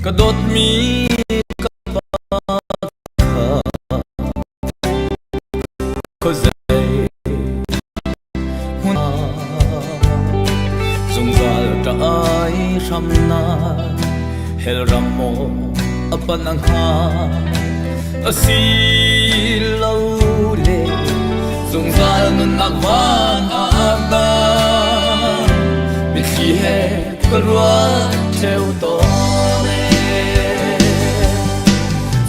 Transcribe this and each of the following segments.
Kadot mi hel ramo apan ang ha asilaw le zung zal nun nagwan aagda mitli he kalwa teu to le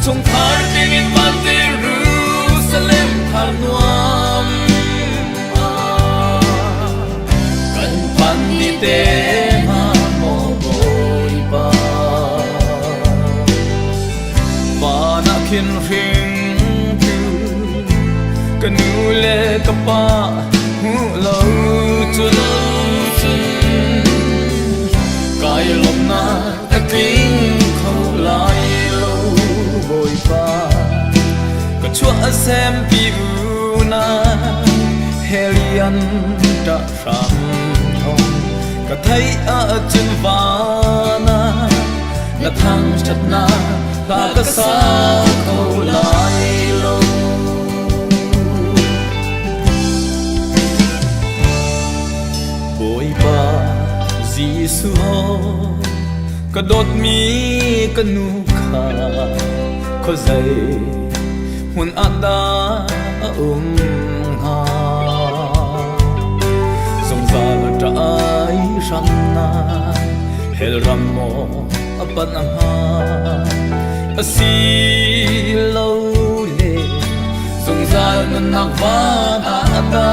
zung thar tingin man Jerusalem thar nuam kan pan di te Kin ring tu kanule kapa hu lau chun kai lom na ta king khâu lai lo bồi pa ka chua xem pi u na helian ta ram thong ka thấy a chân va na na thang chat na ta ka sa khâu lai lo bồi ba Giêsu ho ka dot mi ka nu kha ko zai hun anda ha song za ta ai ran na hel ramo apan ang ha asilaw le song za nun nakwan ata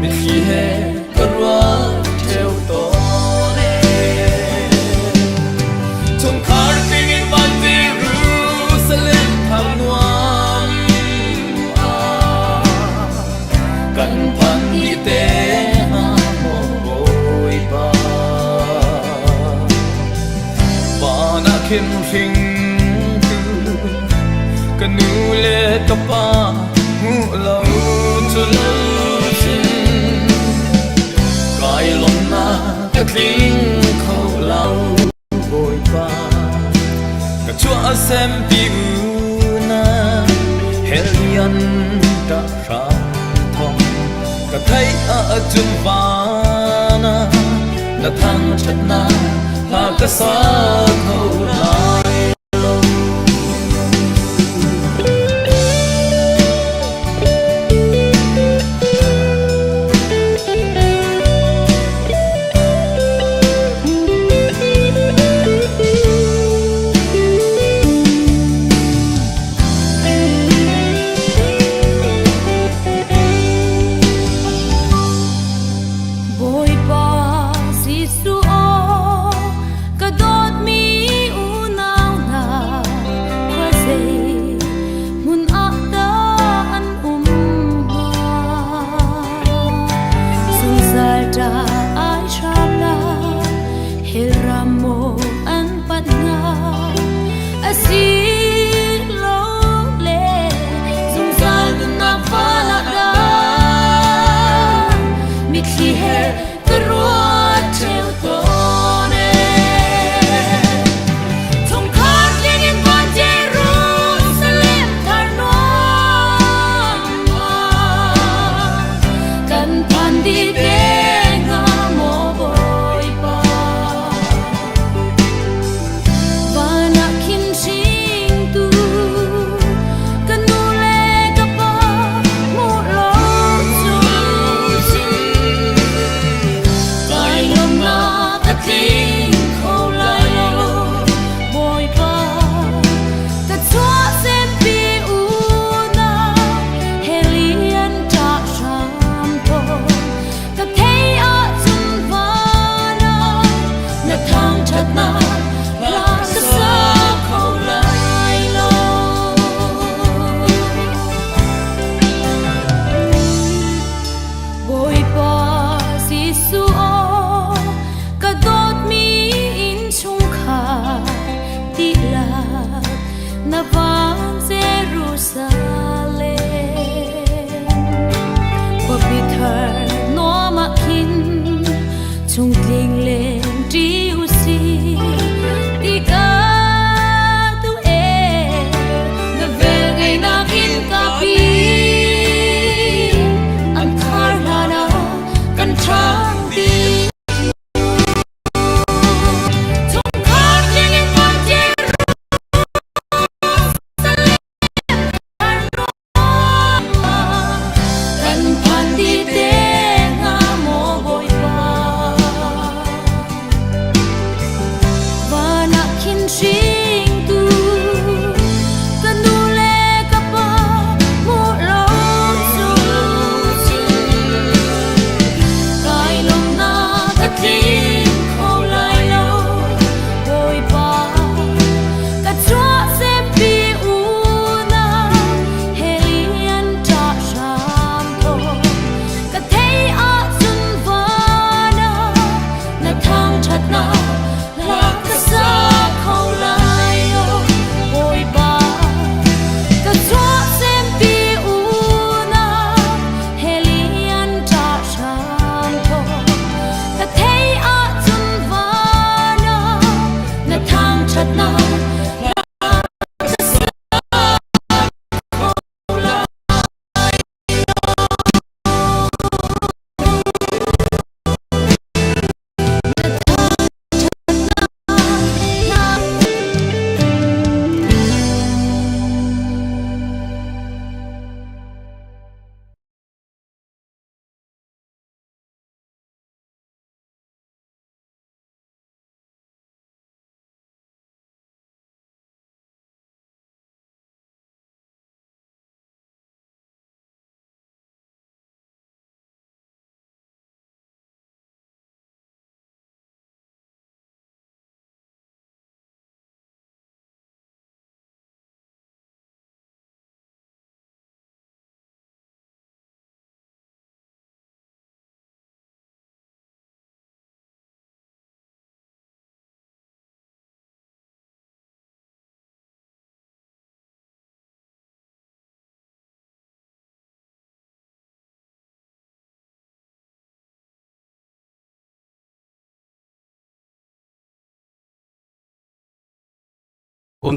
mitli he karwa teu to le chung khar tingin man Jerusalem thang nuam kan pan ni te ha mo boi ba na kim ring tu kanule kapa hu lau chun kai lom na ka kling khâu lau bồi pa ka chua xem pi u na helian ta ra thong ka thấy a chun va na na thang chat na Hakha sa khâu lai lo bồi pa Giêsu kadot mi una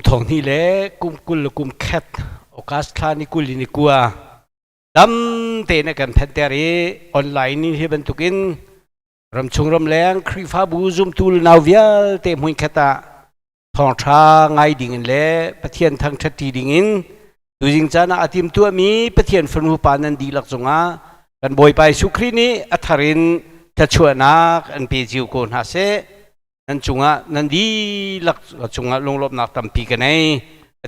ทองนี่แหละกุลกุมแคทโอกาสทานี่กุลินิกัวดำเตนกันแพนเตอรีออนไลน์นี่ที่บรรทุกินรำชงรำแรงครีฟ้าบูซุมตูลนาวเวียเตมุยแคตาทองชาไงดิ่งเล่ปะเทียนทางชัดทีดิ่งดูจริงจ้านะอาทิมตัวมีปะเทียนฝนูปานันดีหลักจงอากันบอยไปสุครีนี้อัธรินจะชวนนักอันเปจิวโกนฮาเซนันจงอานันดีหลักจงอาลงลบนักตั้มปีกันใน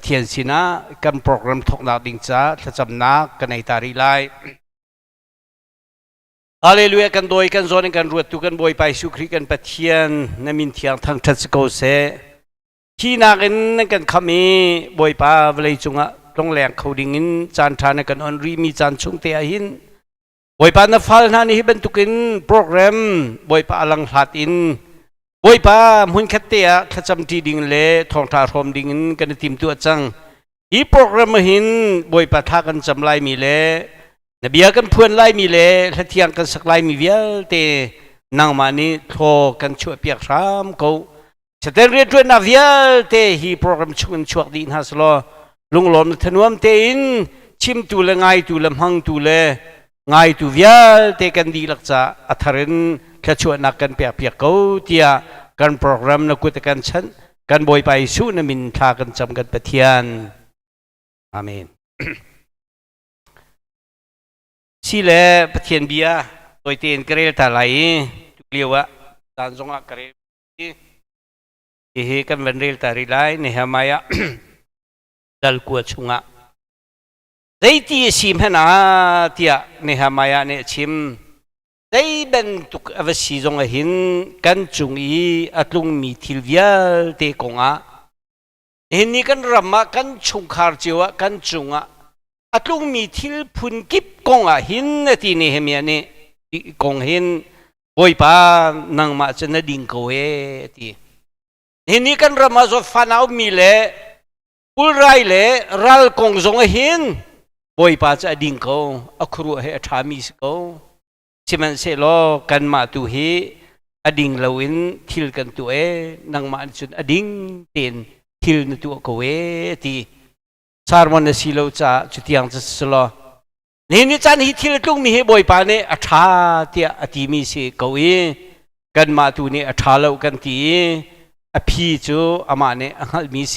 เทียนสินะกันโปรแกรมทอกนักดิ่งจ้าจะจำนักกันในตารีไลฮาเลลูยากันโดยกันโซนกันรวดตุกันบอยไปสุครีกันปะเทียนนมินเทียงทางทัศโกเซที่นักกันขมีบอยป้าเวลจงอาลงแหลงเขาดิ่งินจานทานกันอันรีมีจานชงเตียหินบอยป้านับฟัลนานี่เป็นตุกินโปรแกรมบอยป้าลังหัดอินบอยป้ามุนแคเตียขจำทีดิ่งเล่ทองทารมดิ่งินกันทีมตัวจังอีโปรแกรมหินบอยป้าทากันจำไลมีเล่นบียกันเพื่อนไล่มีเล่และเทียงกันสักไลมีเวียลเตนางมานี่โทกันช่วยเปียกรามเขาจะได้เรียนด้วยนาเวียลเตฮีโปรแกรมชวนชวกดินฮัสโลลุงหลอมทนวมเตอินชิมตูเลง่ายตูเลมังตูเลง่ายตูเวียลเตกันดีลักษะอัธรินแค่ชวนนักกันเปียกเปียกเขาเตียกันโปรแกรมนักกุตกันฉันกันบอยไปสู้นมินทากันจำกันปะเทียนอาเมนสิเลปะเทียนเบียตัวเตียนกระเรลตาไหลจุเลียวะตานจงอักกระเรลเฮกันวันเรลตาริไลเนหามายะดัลกัวชุงะได้ที่ชิมให้นาเตียเนหามายะเนชิมได้เป็นตุกอวสีจงหินกันจุงอีอัตลุงมีทิลเวียเตกงะเห็นนี่กันรำมากันชุงคาร์จิวะกันจุงะอัตลุงมีทิลพุนกิบกงะหินที่เนหามายะเนกงหินบอยปานังมาจะนดิ่งโกเอที่เห็นนี่กันรำมาจดฟันเอามีเล่อุลไรเล่รัลกงจงหินบอยปาจะดิ่งเขาอัครุเฮอทามิสเขาชิมันเสลอกันมาตุเฮอดิ่งลาวินทิลกันตัวเอนังมาจุนอดิ่งเต็นทิลนตัวเขาเอที่สารวันสิโลจะจุดยังจะสลอนี่จันฮิทิลตุงมีเฮบอยปาเนอัฐาเตียอติมิเสเขาเอกันมาตุเนอัฐาเลวกันตีอภิจูอามาเนอัลมิเส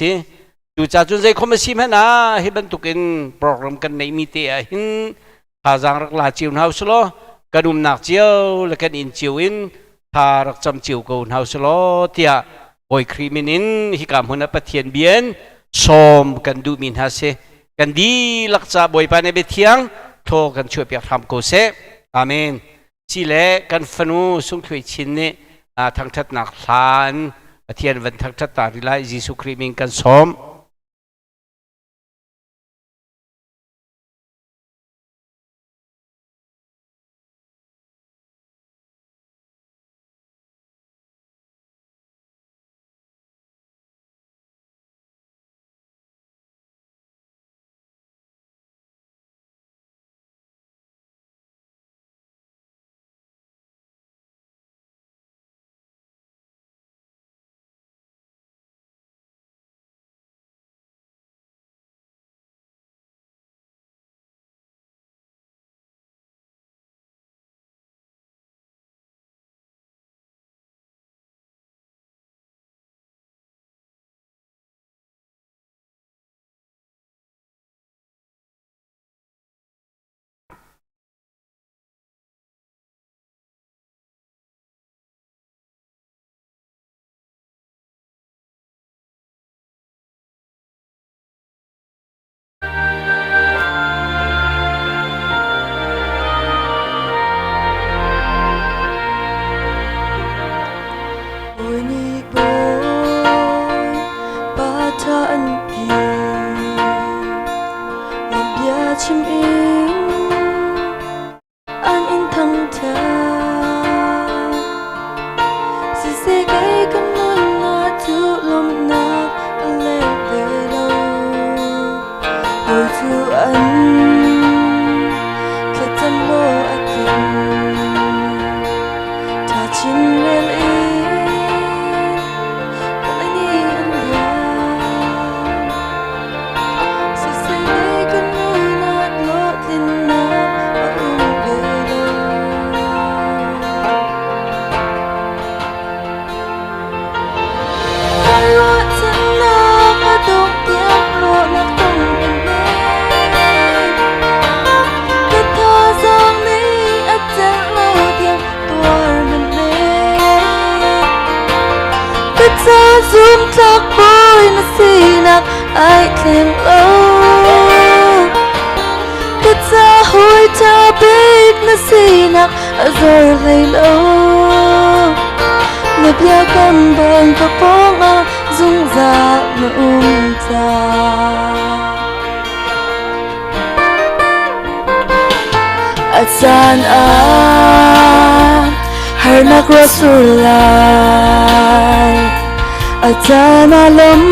ดูจากจุดใจคอมสิมนะให้บรรทุกินโปรแกรมกันในมิเตอหินหาจางรักลาจิวน์เฮาส์โลกันนักเจียวและกันอินจิวอินหารักจำจิวกูนเฮาส์โลเตียบอยครีมินินฮิกามหุนปะเทียนเบียนสมกันดูมินฮาเซกันดีลักษาบอยปานในเบทียงโทกันช่วยเปียกทำโกเซอาเมนสิเลกันฟนูสุงถวยชินเนทางทัดนักลานปะเทียนวันทางทัดตาริไลยิสุครีมินกันสม zoom tak boy na sinak ai thleng lo Kat sa hoi ta big na sinak azor lay lo Ngập ya cầm bằng ka pong a dung za na ta Atsan Harnak Rasulai Atsan alam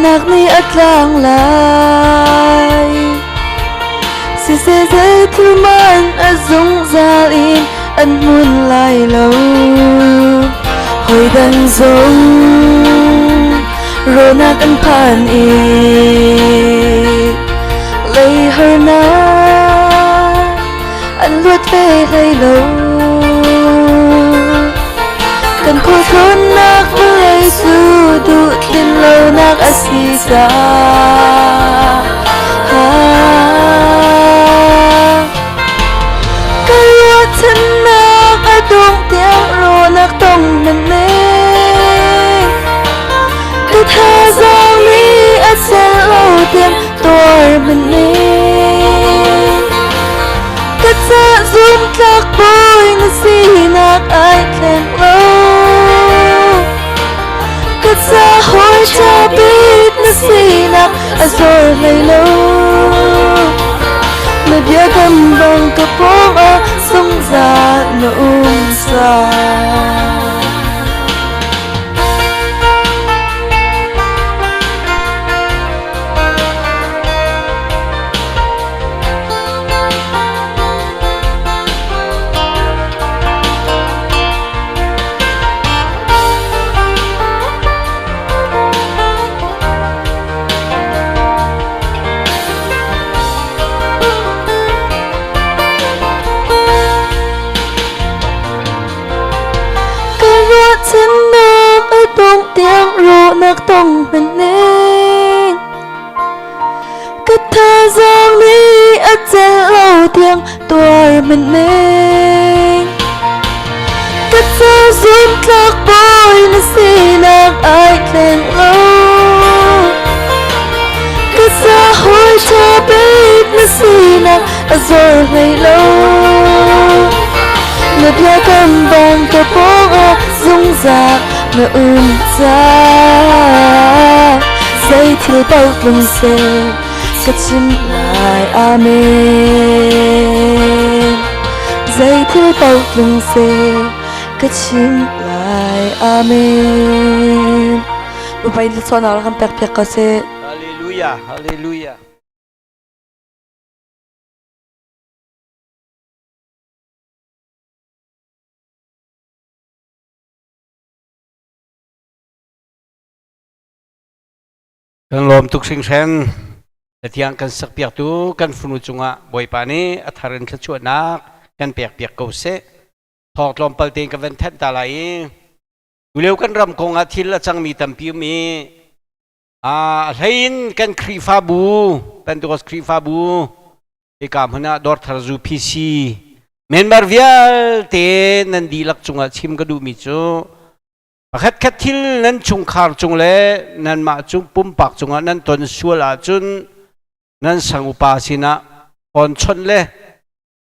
Nakni atlang lai Si se zay tulman azung zalin An mun lai lâu Hồi dan zong Ronak an pan Lay her na Anh luốt về lây lâu Cần cô thôn nạc với su đủ thiên lâu nạc á xì xa Cái luốt thân nạc á đông tiếng rô nạc tông mình nê Cái thà giang lý á xe lâu tiếng tùa mình nê Cất ra zoom tak boy na sinak ai thleng lo Cất ra hoi ta bit na sinak azor lay lo Na bia cầm bằng ka pong a song za na sa Thân nạc ở đông tiếng rô nạc tông mình nên Cất thà giang lý ở trên lâu tiếng tùa mình nên Cất ra zoom tak boy na sinak ai thleng lo Cất ra hoi ta bit na sinak azor lay lo Ngập ya cầm bằng ka pong a dung za na ta Dây thiêu bao lung se Cất chim lại amen Dây thiêu bao lung se Cất chim lại amen Upay lito na lang pek kasi Hallelujah, hallelujah. Kan lom tuk sing sen latiang kan sak piak tu kan funu chunga boy pani atharin thla chuat nak kan piak ko se thok lom pal ting ka ven that ta lai uleu kan ram kong a thil achang mi tampi mi hlein kan khrifa bu pentos khrifa bu ekam hana dor tharzu pc member vial te nan dilak chunga chim ka du mi chu Pakhat khat thil nan chung khar chung le nan ma chung pumpak chunga nan ton suala chun nan sangupa sina on chon le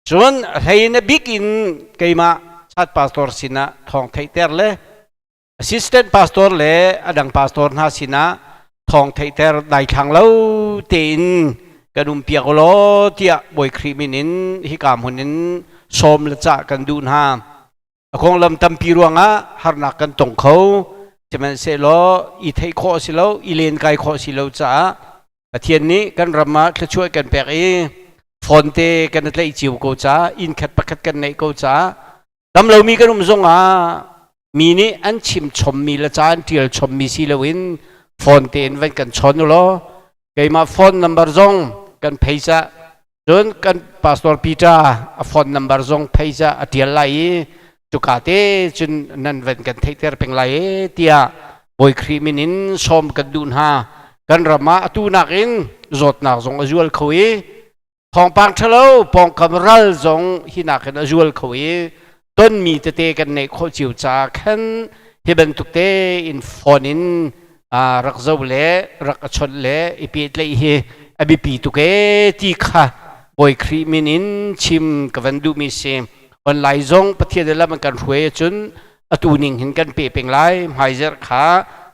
chun heina big in keima chat pastor sina thong theiter le assistant pastor le adang pastor na sina thong theiter dai thang lo tin kadum piak lo tia boy kriminin hikam hunin som la cha kan dun ha Akong lam tampi ruanga harnak kan tong khâu chaman se lo I thei kho si lo I len kai kho si lo cha athian ni kan rama thla chuai kan pek I fonte kan tlei chiu ko cha in khat pakhat kan nei ko cha lam lo mi kan zonga mi ni an chim chom mi la cha an tial chom mi si lo in fonte en van kan chon lo keima phone number zong kan phaisa don kan pastor Peter a phone number zong phaisa atial lai Tukate chun nan ven kan theiter peng lai tia boy kriminin som kan dun ha kan rama atu nakin zot nak zong azual khoi thong pang thalo pong kamral zong hina kan azual khoi ton mi te kan nei kho chiu cha khan hi ben tuk te in phone in rak zo le rak chon le ipit le hi abi pi tu ke ti kha boy khri min in chim kavandu mi se online zong pathia de la man kan hwe chun atuning hin kan pe peng lai haizer kha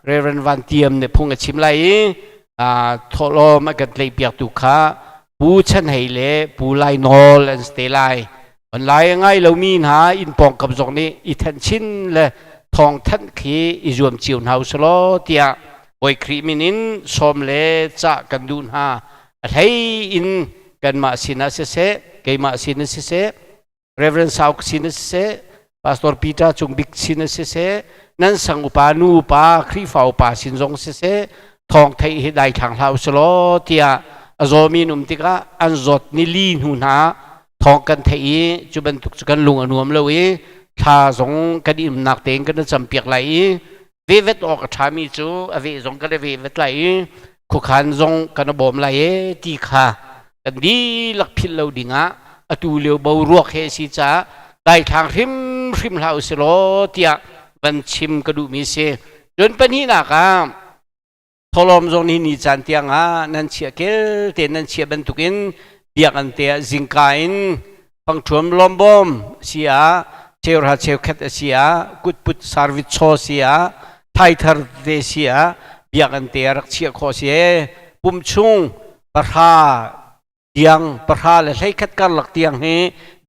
reverend van tiam ne phung a chim lai tholo ma kan lei piak tu kha pu chan hei le pu lai nol and stay lai online ngai lo min ha in pong kap zong ni i than chin le thong than khi i zuam chiu nau slo tia boy khri min in som le cha kan dun ha thei in kan ma sina se ke ma sina se reverend sauk sina se pastor Peter chung big sina se nan sang upa nu pa khri fa upa sin jong se thong thei hi dai thang hlau slo tia azomi num tika an zot ni li hu na thong kan thei chu ban tuk kan lung anuam lo e tha zong kan im nak teng kan cham piak lai ve vet ok thami chu ave zong kan ve vet lai khu khan zong kan bom lai e ti kha kan di lak phil lo dinga atu leo bo ruak he si cha dai thang hrim hlau slo tia ban chim ka du mi se don pani na ka tholom zong ni chan tiang ha nan chia kel te nan chia ban tukin biak an te zing kain pang thuam lom bom sia cheu ha cheu khat sia kut put service cho sia thai thar de sia biak an te rak chia kho se pum chung parha tiang parha le hlei khat kar lak tiang he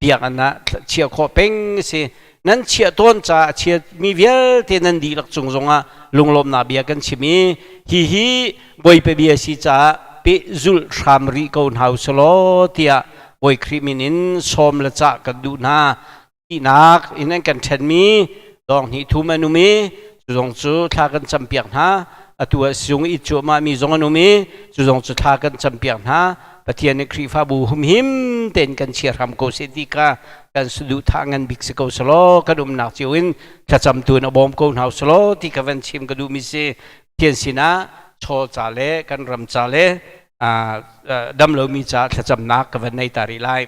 biak ana chia kho peng se nan chia ton cha chia mi vial te nan di lak chung zonga lunglom na bia kan chimi hi boy pe bia si cha pe zul thamri kon house lo tia boy kriminin som la cha kan du na inak inan kan then mi dong hi thu manu mi zong chu tha kan champiak na atua sung I chu ma mi zong anu mi zong chu tha kan champiak na pathian ni khri fa bu hum him ten kan chia ram ko se ti ka kan sudu thangan bik se ko slo kadum nak chiwin thacham tu na bom ko hau slo ti ka van chim kadu mi se tian sina cho cha le kan ram cha le dam lo mi cha thacham nak ka van nei tari lai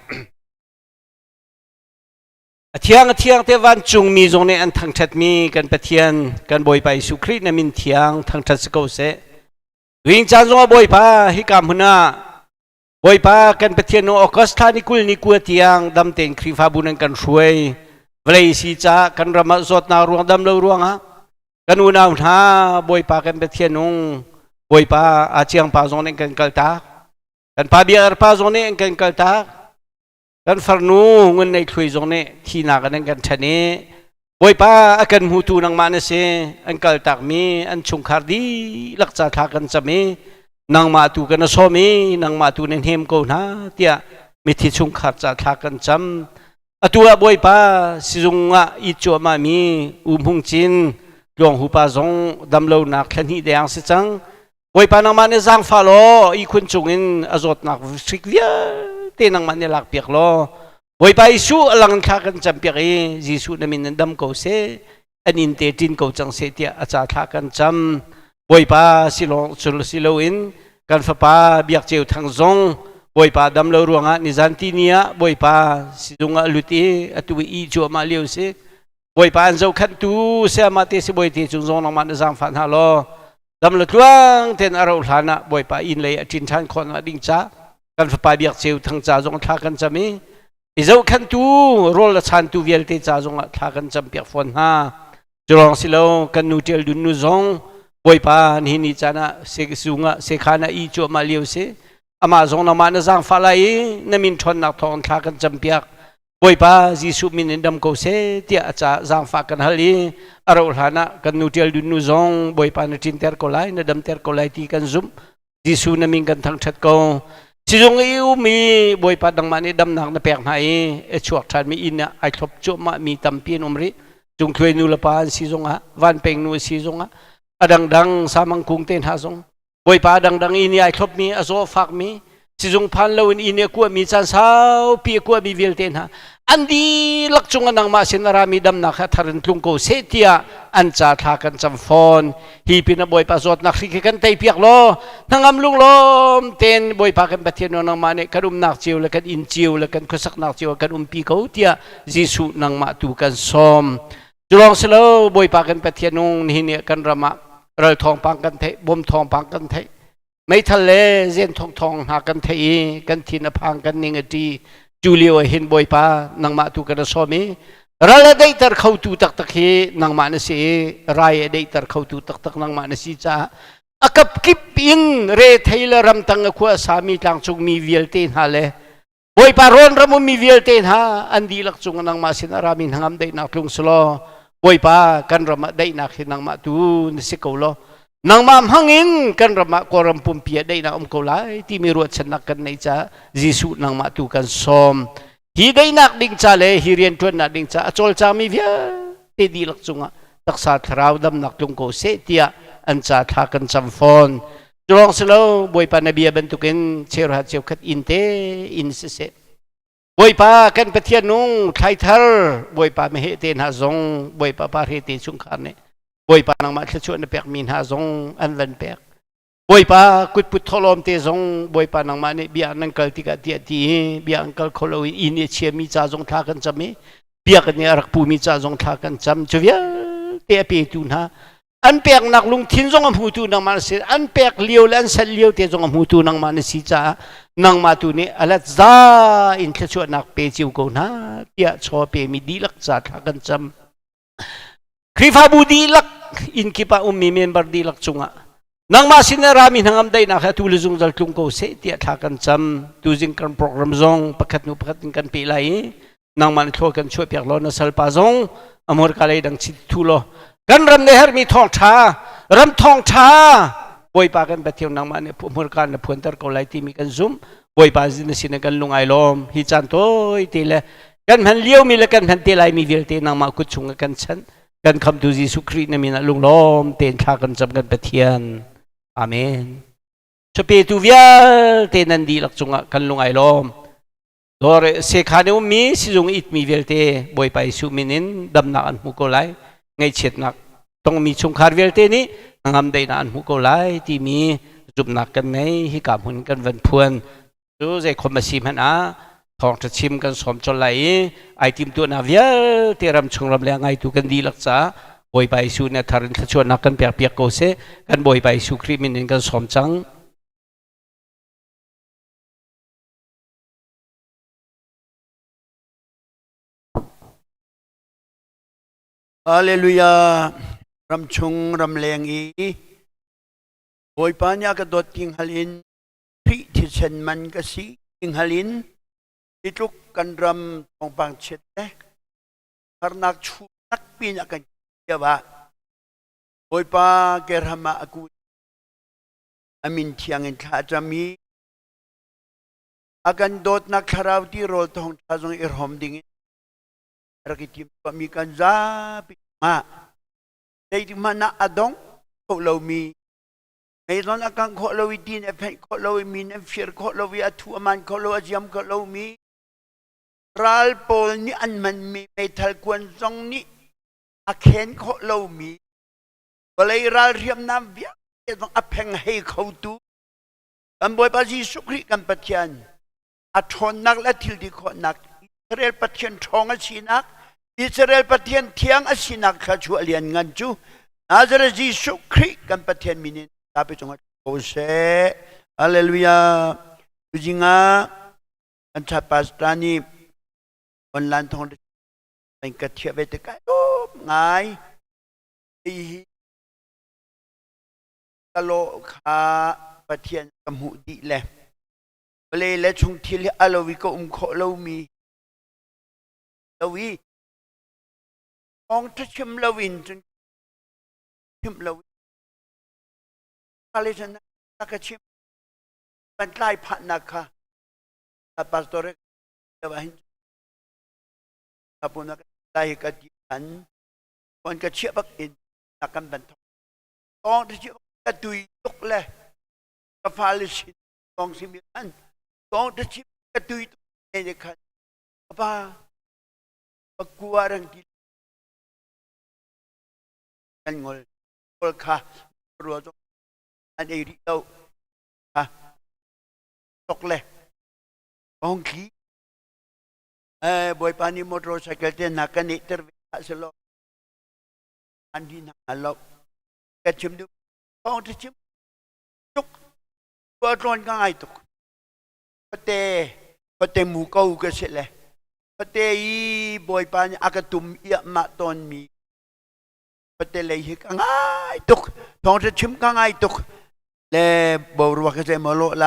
thiang te van chung mi zong ne an thang that mi kan pathian kan boi pai su khri na min thiang thang that se ko se wing chan zo boi pa hi kam huna boy pa kan pathian no okas thani kul ni ku tiang dam ten khri fa bunan kan ruai vlei si cha kan rama zot na ruang dam lo ruang ha kan una tha boy pa kan pathian nong boy pa a chiang pa zong nen kan kalta kan pa biar pa zong nen kan kalta kan farnu ngun nei thui zong ne thi na kan thane boy pa akan hu tu nang ma na se an kaltak mi an chung khar di lak cha tha kan chame nang ma tu kan so mi nang ma tu nen hem ko na tia mi thi chung khat cha tha kan cham atua boy pa sizunga I chu ma mi hung chin long hu pa zong dam lo nak khan hi deang se chang boy pa nang ma ne jang fa lo I khun chung in azot nak sik via te nang ma ne lak piak lo boy pa isu alang kha kan cham piak e jisu na min dam ko se an in te tin ko chang se tia acha tha kan cham boy pa silong silo in kan fa pa biak cheu thang zong boy pa dam lo ruanga ni zanti nia boy pa sidunga luti atu I chu ma liu se boy pa an zo khan tu se ma te se boy te chung zong nang ma na jang fan ha lo dam lo tuang ten aro hlana boy pa in le atin than khon ma ding cha kan fa pa biak cheu thang cha zong tha kan chami I zo khan tu rol la chan tu vial te cha zong tha kan cham piak fon ha jolong silo kan nu tel dun nu zong boy pa ni ni chana se sunga se khana I chu ma liu se ama zong na ma na jang fa lai na min thon nak thon tha kan cham piak boy pa jisu min dam ko se tia cha jang fa kan hali aro hana kan nu tel dun nu zong boy pa na tin ter ko lai na dam ter ko lai ti kan zum jisu na min kan thang that ko chizong iu mi boy pa dang ma ni dam nak na pek nai e chuak than mi in na ai thop chu ma mi tam pin umri chung thwe nu la pa si zong ha van peng nu si zong ha adang dang samang kung ten ha zong boy pa adang dang ini ai thop mi azo fak mi sizung phan lo in ine ku mi chan sao pi ku bi vil ten ha andi lak chung anang ma sinara mi dam na kha tharin tlung ko se tia an cha tha kan cham phone hi pin boy pa zot na khri kan tai piak lo nangam lung lom ten boy pa kan pathian no nang ma ne karum nak chiu la kan in chiu la kan khosak nak chiu kan pi ko tia jisu nang ma tu kan som จุลองสโลบอยปากันไปเทียนงนี่เนี่ยกันระมะเราทองปังกันเทบ่มทองปังกันเทไม่ทะเลเส้นทองหากันเทกันทินพังกันนิงตีจูเลียวเห็นบอยปานังมาตุกันสอมีเราได้ตรเข้าตูตักเฮนังมานสีรายได้ตรเข้าตูตักนังมานสีจ้าอากับกิบอิงเรทายลรำตังขวาสามีทางจุงมีเวลเตนฮาเลบอยปารอนรำมีเวลเตนฮาอันดีลักจุงนังมาสินารามินหางได้นักลุงสโลบอยปากันรำได้นักนังมาตูนสิกโลนังมามหังอิงกันรำกอรำปุ่มเปียได้นักกลายที่มีรวดชนะกันในจ้าจิสุนังมาตูกันสอมฮีได้นักดิ่งจ้าเลยฮีเรียนทวนนักดิ่งจ้าจอลจ้ามีเวียเตดีลักจุงตักษาทราวดำนักลุงโกเสตียอันจ้าทักันจำฟอนจุลองสโลบอยปานาบีบันทุกินเชื่อหัดเชื่อขัดอินเตอินเสเสบอยปากันเปทียนุงไททัลบอยปาไม่เหตุนหาซงบอยปาปาเหตุสุงขานเนบอยปานังมาชวนเปียกมินหาซงอันวันเปียกบอยปากุดพุทธลมเตซงบอยปานังมาเนเบียนังกัลติกาเตียตีเบียนังกัลโคโลอินเนเชียมีจ้าซงทักันจำมีเบียกันเนี่ยรักปูมีจ้าซงทักันจำจเวียเตะเปตุนฮะอันเปียกนักลุงทิ้งจงอมูตูนังมาเสียอันเปียกเลี้ยวและอันเสลียวเตจงอมูตูนังมาเนสีจ้านังมาตูนี่อะไรจ้าอินทชวนักเปจิวกูนะเตียชอเปมีดีลักจ้าทักันจำคริฟาบูดีลักอินคิปามีเมนบาร์ดีลักจุงะนังมาสินารามินังอัมได้นักตูลจงจัลตุงกูเสเตียทักันจำตูจิงกันโปรแกรมจงประคัดนุประคัดกันปีไลนังมันโทกันช่วยเปียกล้อนัสลปาจงอมรกาเลยดังชิดทุโลกันรำเนหร์มีทองชารำทองชาบอยปากันไปเที่ยวนังมันเนี่ยพวกกันพวนตร์ก็ไล่ที่มีกันซุ่มบอยปาจินสินกันลุงไอลมฮิจันโตยตีเลยกันพันเลี้ยวมีละกันพันตีไลมีเวลเตนังมาคุดชงกันฉันกันคำดูจิสุครีนมีนะลุงลมเตนชากันจำกันไปเทียนอาเมนชเปตูเวียเตนันดีลักจงกันลุงไอลมโดยเสกานิวมีสิจงอิดมีเวลเตบอยไปสุมินินดำนักอันมุกไลไงเช็ดนักต้องมีชงคาร์เวลเตนี้งามได้นานมุกไลที่มีจุบนักกันไหนฮิกามุนกันวันพวนดูใจคนมาชิมฮะทองจะชิมกันสมจนไหลไอติมตัวนาเวียเตรำชงรำแรงไอตัวกันดีลักษาบอยไปสู่เนี่ยทารินชวนนักกันเปียกเปียกโกเซกันบอยไปสู่คริมินกันสมจังฮาเลลูยารำชงรำแรงอีโอยปานยากระโดดกิงฮัลินพิธิเชนมันกสีกิงฮัลินที่ทุกกันรำของบางเช็ดฮาร์นักชูนักปีนักกันเจ้าว่าโอยปาเกรหมากูอามินเทียงอินท้าจะมีอากันโดดนักคาราวที่โรลทองท้าจงอิรหอมดิ่งrakitim pamikan zapi ma dei di mana adong ko lo mi ei don akan ko lo din e pen ko lo mi ne fir ko lo wi atu man ko lo ajiam ko lo mi ral pol ni an man mi metal kwan song ni akhen ko lo mi ko lei ral riam nam bia e don apeng hei ko tu kan boy pa ji sukri kan patyan athon nak la thil di ko nakอิสราเอลประเทศทองอาชีนักอิสราเอลประเทศเทียงอาชีนักข้าชัวเลียนงันจูนาซาเรจิสุคริกันประเทศมินินตาไปจงโอเซฮาเลลูยาดูจิงาอันชาปัสตานีวันลันทองเป็นกระเทียบไปตะกายโอ้ง่ายอีกะโลคาประเทศกำหูดีแหละเลยและชงทิลอาโลวิโกโคโลมีลวีมองทุชิมลวินจนชิมลวิอะไรฉันนักชิมบรรลัยพันนักค่ะแต่ปัสตอร์เดี๋ยวเห็นถ้าพูดนักได้กันยันคนก็เชื่อบักอินนักกันบรรทุกกองที่เชื่อกระดุยตกเลยกฟาลิชินกองสิมิอันกองที่เชื่อกระดุยตกเองค่ะป้าPagkuwarang di ngol ngol ka ruwato ane ritaw ha tokle bongki boy pani motorcycle ten nakan iter selo อันที่นั่งเราแกชิมดูท้องที่ชิมจุกตัวตนก็ไงตุกปะเตหมูเก้าก็เสร็จเลยปะเตอีบอยปานอากาตุมเอียมาตอนมีปะเตเลยก็ไงตุกท้องที่ชิมก็ไงตุกเลยบอกว่าก็จะมาโลไล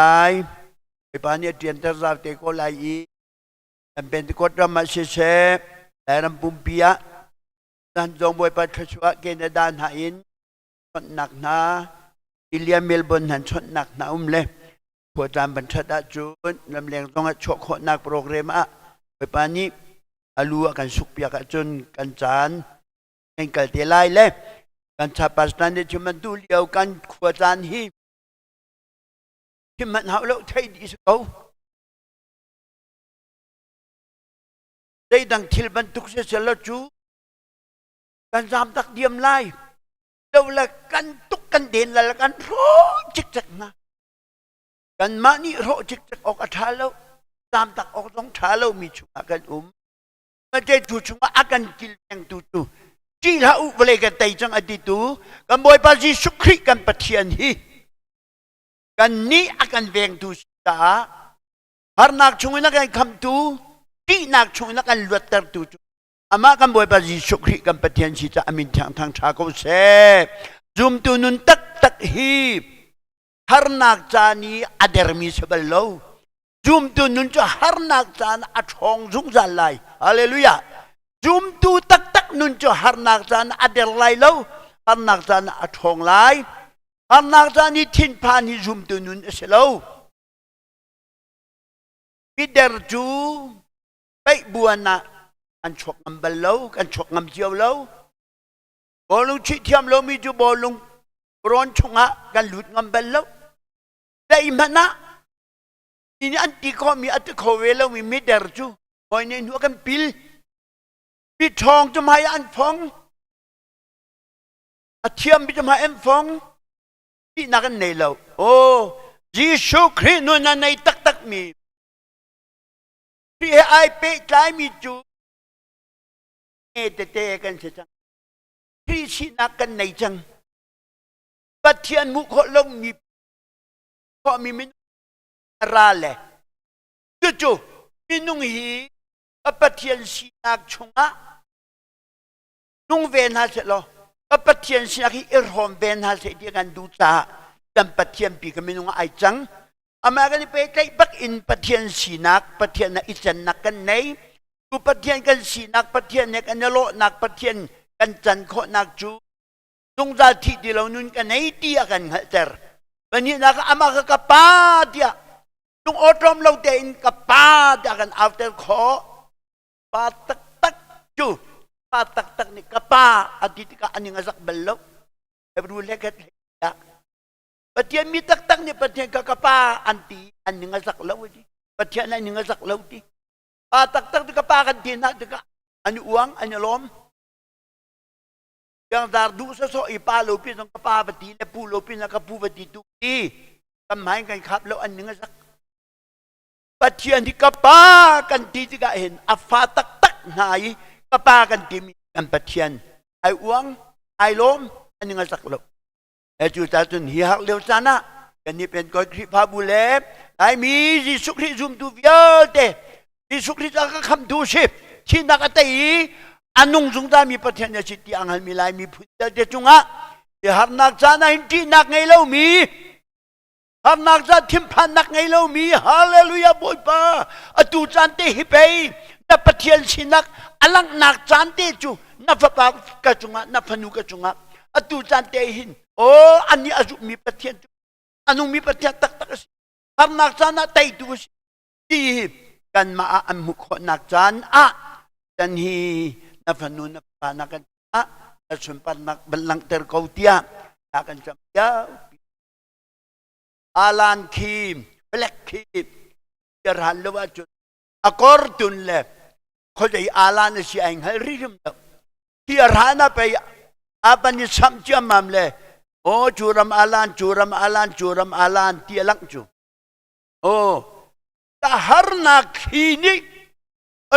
ไปปานเนี่ยเตียนตะราเตก็ไลอีเป็นกฎธรรมเสพแต่รำปุ่มเปียนั่นจงบอยปานทศวะเกณฑ์ดานหาอินชนหนักนะอิเลียเมลบนหันชนหนักนะเลยพวกจามบัญชาจูนลำเลียงต้องชกคนนักโปรแกรมอะไปปานนี้อาลัวกันสุกเปียกจนกันจานกันกัลเตลัยเลยกันชาปัสตันเดชมันดูเลียวกันขวจานฮีที่มันหาแล้วใช่ดีสักเอาได้ดังทิลบันทุกเสียแล้วจูกันจามตักเดียมไล่เราละกันตุกกันเด่นละกันโรจิกจักนะกันมานี่โรจิกจักออกอาชาแล้วตามตักออกต้องชาแล้วมีชุกกันมันจะจูชุกอากันกิลยังตูจีละอุเวลกันไตจังอดีตูกันบอยปาจิสุขริกันปะเทียนฮีกันนี้อากันเวงตูสาหานักชงนักกันคำตูจีนักชงนักกันลวดเตอร์ตูอามากันบอยปาจิสุขริกันปะเทียนสิจะอามินทางชาโกเซจุมตูนุนตักฮีหานักจานีอเดอร์มิสเบลโลจุมตูนุนจะหานักจานอัดหงจุงจันไลฮาเลลูยาจุมตูตักนุนจะหานักจานอเดอร์ไลโลหานักจานอัดหงไลหานักจานีทินพานีจุมตูนุนเอสโลพิเดอร์จูไปบัวนะกันชกงำเบลโลกันชกงำเจียวโลบอลลุงชิดเทียมโลมีจูบอลลุงร้อนชงะกันหลุดงำเบลโลได้มันนะini anti ko mi at ko welo mi mider chu hoi ne nu kan pil pi thong chum hai an phong athiam bi chum hai em phong pi na kan nei lo o jisu christ nu na nei tak mi pi ai pe tlai mi chu e te kan se chang pi si na kan nei chang pathian mu kho long mi kho mi min rale tuju minung hi apathian sinak chunga nung ven ha se lo apathian sinak hi irhom ven ha se di kan du cha kan pathian pi ka minung ai chang ama kan pe kai bak in pathian sinak pathian na ichan nak kan nei tu pathian kan sinak pathian ne kan lo nak pathian kan chan kho nak chu nung za thi di lo nun kan nei ti kan halter bani nak ama ka pa diaลุงอดรมเราเดินกับป้าจากกันเอาแต่ขอป้าตักจูป้าตักนี่กับป้าอดีตก็อันนี้งาสักเบลล์เอฟรูเล็กแค่ปะเทียนมีตักนี่ปะเทียนกับป้าอันตีอันนี้งาสักเล่าดิปะเทียนอันนี้งาสักเล่าดิป้าตักนี่กับป้ากันตีนะดิก็อันนี้อ้วงอันนี้ล้มยังดาร์ดูซะโซอีป้าโลปินกับป้าปฏิและปูโลปินกับปูปฏิตุดีทำไมกันครับแล้วอันนี้งาสักปะเทียนที่กป้ากันตีที่ก็เห็นอาฟ้าตักไหนกป้ากันตีมีกันปะเทียนไอ้อ้วงไอ้ล้มอันนี้ก็สักลบไอ้จุดจุดเฮียหักเลี้ยวซานะกันนี่เป็นกฎคริพาบุเลบไอ้มีจิสุคริซุมตูเวียเตจิสุคริจะก็คำดูสิที่นักตีอันนุ่งจุงตามีปะเทียนเนี่ยจิตที่อังหันมีลายมีพุทธเดจุงะเดี๋ยวหักนักซานะหินที่นักไงเล่ามีหากนักจะทิมพันนักไงเรามีฮาเลลูยาบอยป้าอตูจันเตฮิเปย์นับปะเทียนสินักอลังนักจันเตจูนับฟ้ากระจุงะนับพนุกระจุงะอตูจันเตหินโอ้อันนี้อาจุมีปะเทียนอันนู้มีปะเทียนตักสิหากนักจันน่ะไตดูสิดีกันมาอันมุขนักจันจันฮีนับพนุนับพานักกันสุนปันนักบัลลังเตอร์กาวเตียนักกันจำยาอาลันคีมเบล็กคีมจะรันเลว่าจุดอากอร์ตุนเล่เขาจะอาลันสิเองให้ริมต์ที่รันไปอาบันิสัมจามัมเล่โอ้จูรมอาลันที่ลังจูโอ้แต่ฮาร์นักขีนี่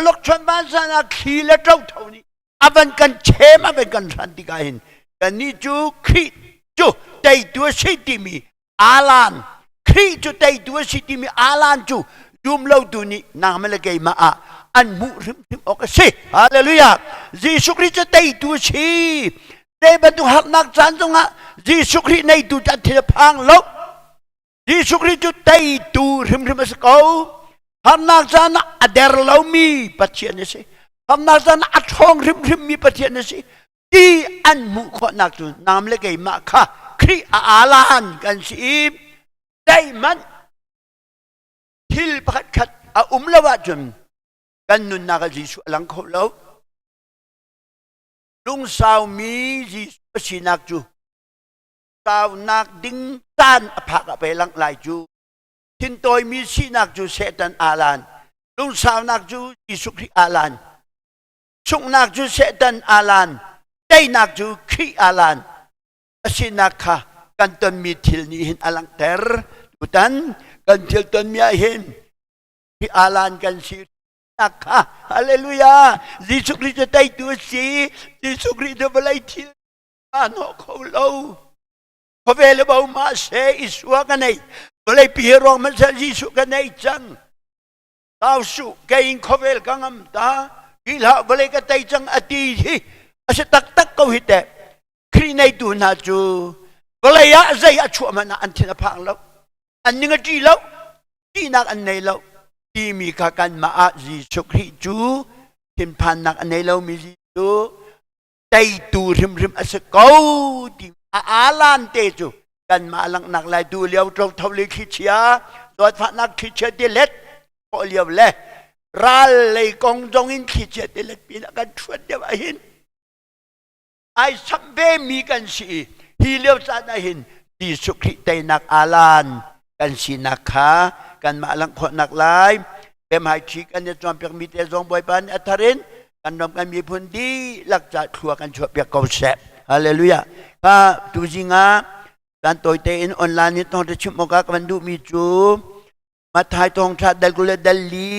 ลูกชนบ้านสานักขีและเจ้าเท่านี้อาบันกันเชมอาบันกันสันติกาหิน กันนี้จูคริจูใจตัวสิติมีอาลานคริจูใจตัวสิติมีอาลานจูดูมเล่าดูนี่นางไม่ละเกยมาอันมุริมออกสิฮาเลลูยายิสุคริจะใจตัวสิได้บรรทุกนักจันทร์ตรงอ่ะยิสุคริในตัวจันทร์พังลบยิสุคริจะใจตัวริมสกาวนักจันทร์อเดร์เลามีปัจเจนสินักจันทร์อัดห้องริมมีปัจเจนสิที่อันมุขนักจุนนามเล็กไอ้มาค่ะคริอาลานกันสิได้มันทิลพัดขัดละวะจุนกันนุนนักยิสุหลังเขาเล่าลุงสาวมียิสุสินักจูสาวนักดิ้งตันพักไปหลังไหลจูทินโตยมีสินักจูเซตันอาลานลุงสาวนักจูยิสุคริอาลานสุนักจูเซตันอาลานได้นักจูคริอาลานสินักค่ะกันตนมีทิลนี้เห็นอลังเตอร์ดูตันกันทิลตนมีเห็นคริอาลานกันสินักค่ะฮาเลลูยายิสุคริจะได้ตัวสิยิสุคริจะบลายทิลอันหอกเขาเล่าพอเวลาบ่มาเสอิสวากันไงบลายปีรองมันจะยิสุกันไงจังดาวสุแกอินพอเวลกังมตาอีหล่าบลายกันไงจังอดีตอาจจะตักเขาหิตครีในตัวนาจูบลายะใจชัวมันอันที่นับพังแล้วอันนึงก็จีแล้วจีนักอันไหนแล้วที่มีการมาอาจิสุคริจูทิมพันนักอันไหนแล้วมีจิจูใจตัวริมอาศัยเขาที่อาลานเตจูกันมาหลังนักลายดูเลี้ยวตรงทวีคิดเชียโดยพระนักคิดเชียเดเล็ดพอเลี้ยวเล่รัลเลยกองจงอินคิดเชียเดเล็ดปีนักกันชวนเดียวหินไอ้สัมเบมีกันสิฮีเลี้ยวซาได้หินยิสุคริเตนักอาลานกันสินักขากันมาหลังคนนักลายเอ็มหายชีกันจะจอมเปียกมีเตจงบอยปันอัทรินกันรวมกันมีพื้นที่หลักจากครัวกันช่วยเปียกเกาเสบฮาเลลูยาก็ดูจริงอ่ะการตัวเตนออนไลน์นี่ต้องจะชิมโอกาสกันดูมีจูมาถ่ายทองชาดัลกุเลดัลลี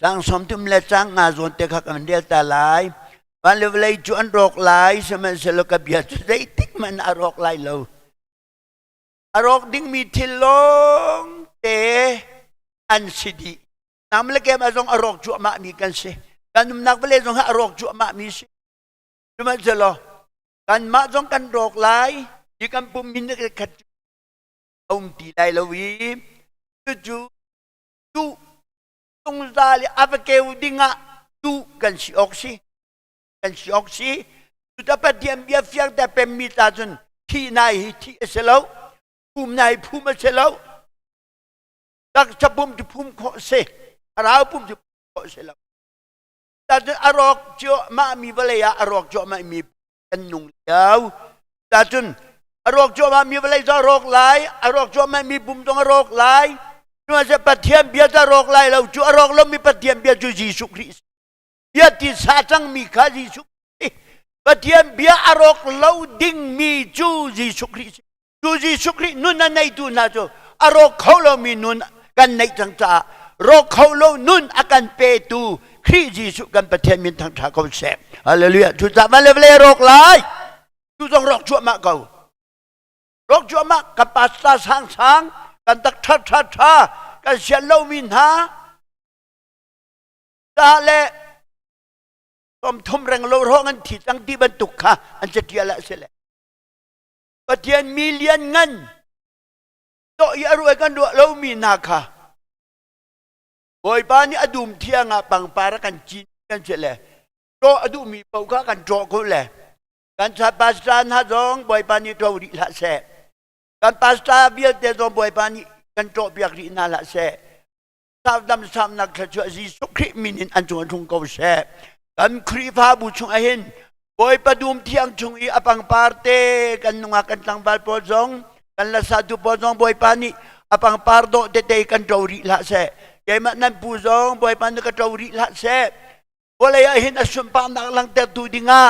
จังสมทุมเลจังงาจนเตะขักมันเดียตาลายวันเลวเลยจวนรอกลายสมัยเสลกับเบียดได้ติกมันอารอกลายเราอารอกดิ้งมีทิลงเตอันสิดีน้ำเล็กมาจงอารอกจั่วมามีกันสิกันนุ่มนักเวลจงหาอารอกจั่วมามีสิดูมันเสลกันมาจงกันรอกลายยิ่งกันปุ่มมินเกขัดองตีได้ละวีจู่ดูตรงซาลีอาเปเกวดิ้งอ่ะดูกันสิออกสิดูแต่ประเดี๋ยวเบียร์เฟียงแต่เป็นมีตาจนที่ไหนที่เสลาภูมิไหนภูมิเสลาตักจะภูมิจะภูมิโคเสเราภูมิจะโคเสลาแต่จนอารอกจ่อมามีเวลาอารอกจ่อมามีกันนุ่งเดียวแต่จนอารอกจ่อมามีเวลาจะอารอกไหลอารอกจ่อมามีภูมิต้องอารอกไหลนั่นจะประเดี๋ยวเบียร์จะอารอกไหลเราจ่ออารอกเรามีประเดี๋ยวเบียร์จู่ยิสุคริสเบียร์ที่ซาจังมีข้ายิสุประเดี๋ยวเบียร์อารอกเราดิ้งมีจู่ยิสุคริสจู่ยิสุคริสนุ่นนั่นในตัวน่าจะอารอกเขาเรามีนุ่นกันในจังจ้ารอกเขาเรานุ่นอาการเปตูคริสยิสุกันประเทศมินทางชาเขาเสพฮาเลลูยาทุกท่านมาเลยรอกหลายทุกต้องรอกชั่วมากเขารอกชั่วมากกับปัสสาวะช้างกันตักทัดกันเสียเรามินหาตาเล่ทุ่มแรงโลร้องอันที่ตั้งที่บรรทุกค่ะอันจะเทียละเสร็จประเทศมิลเลียนเงินโตยารวยกันด้วยเรามีนาค่ะบอยปานี่อดุมเทียงอ่ะปังปาระกันจีนกันเสร็จเลยโตอดุมีเป่าข้ากันโจกุเลยกันชาปัสตาหาจงบอยปานี่โตริละเสกันปัสตาเบียดเตจงบอยปานี่กันโตเบียกรินาละเสสาวดำสาวนักขจรยิสุคริมินินอันจงทุ่งเกาเสกันครีพาบุชงเห็นบอยประดุมเทียงชงอีอปังปาร์เตกันนุ่งกันตังบาลปอจงกันละสาธุปอจงบอยปานี่อปังปาร์โดเตเตกันโจริละเสแกมันนั่นปูจงบอยปานี่กันโจริละเสบอยเห็นอสุนปานักลังเตตูดิงา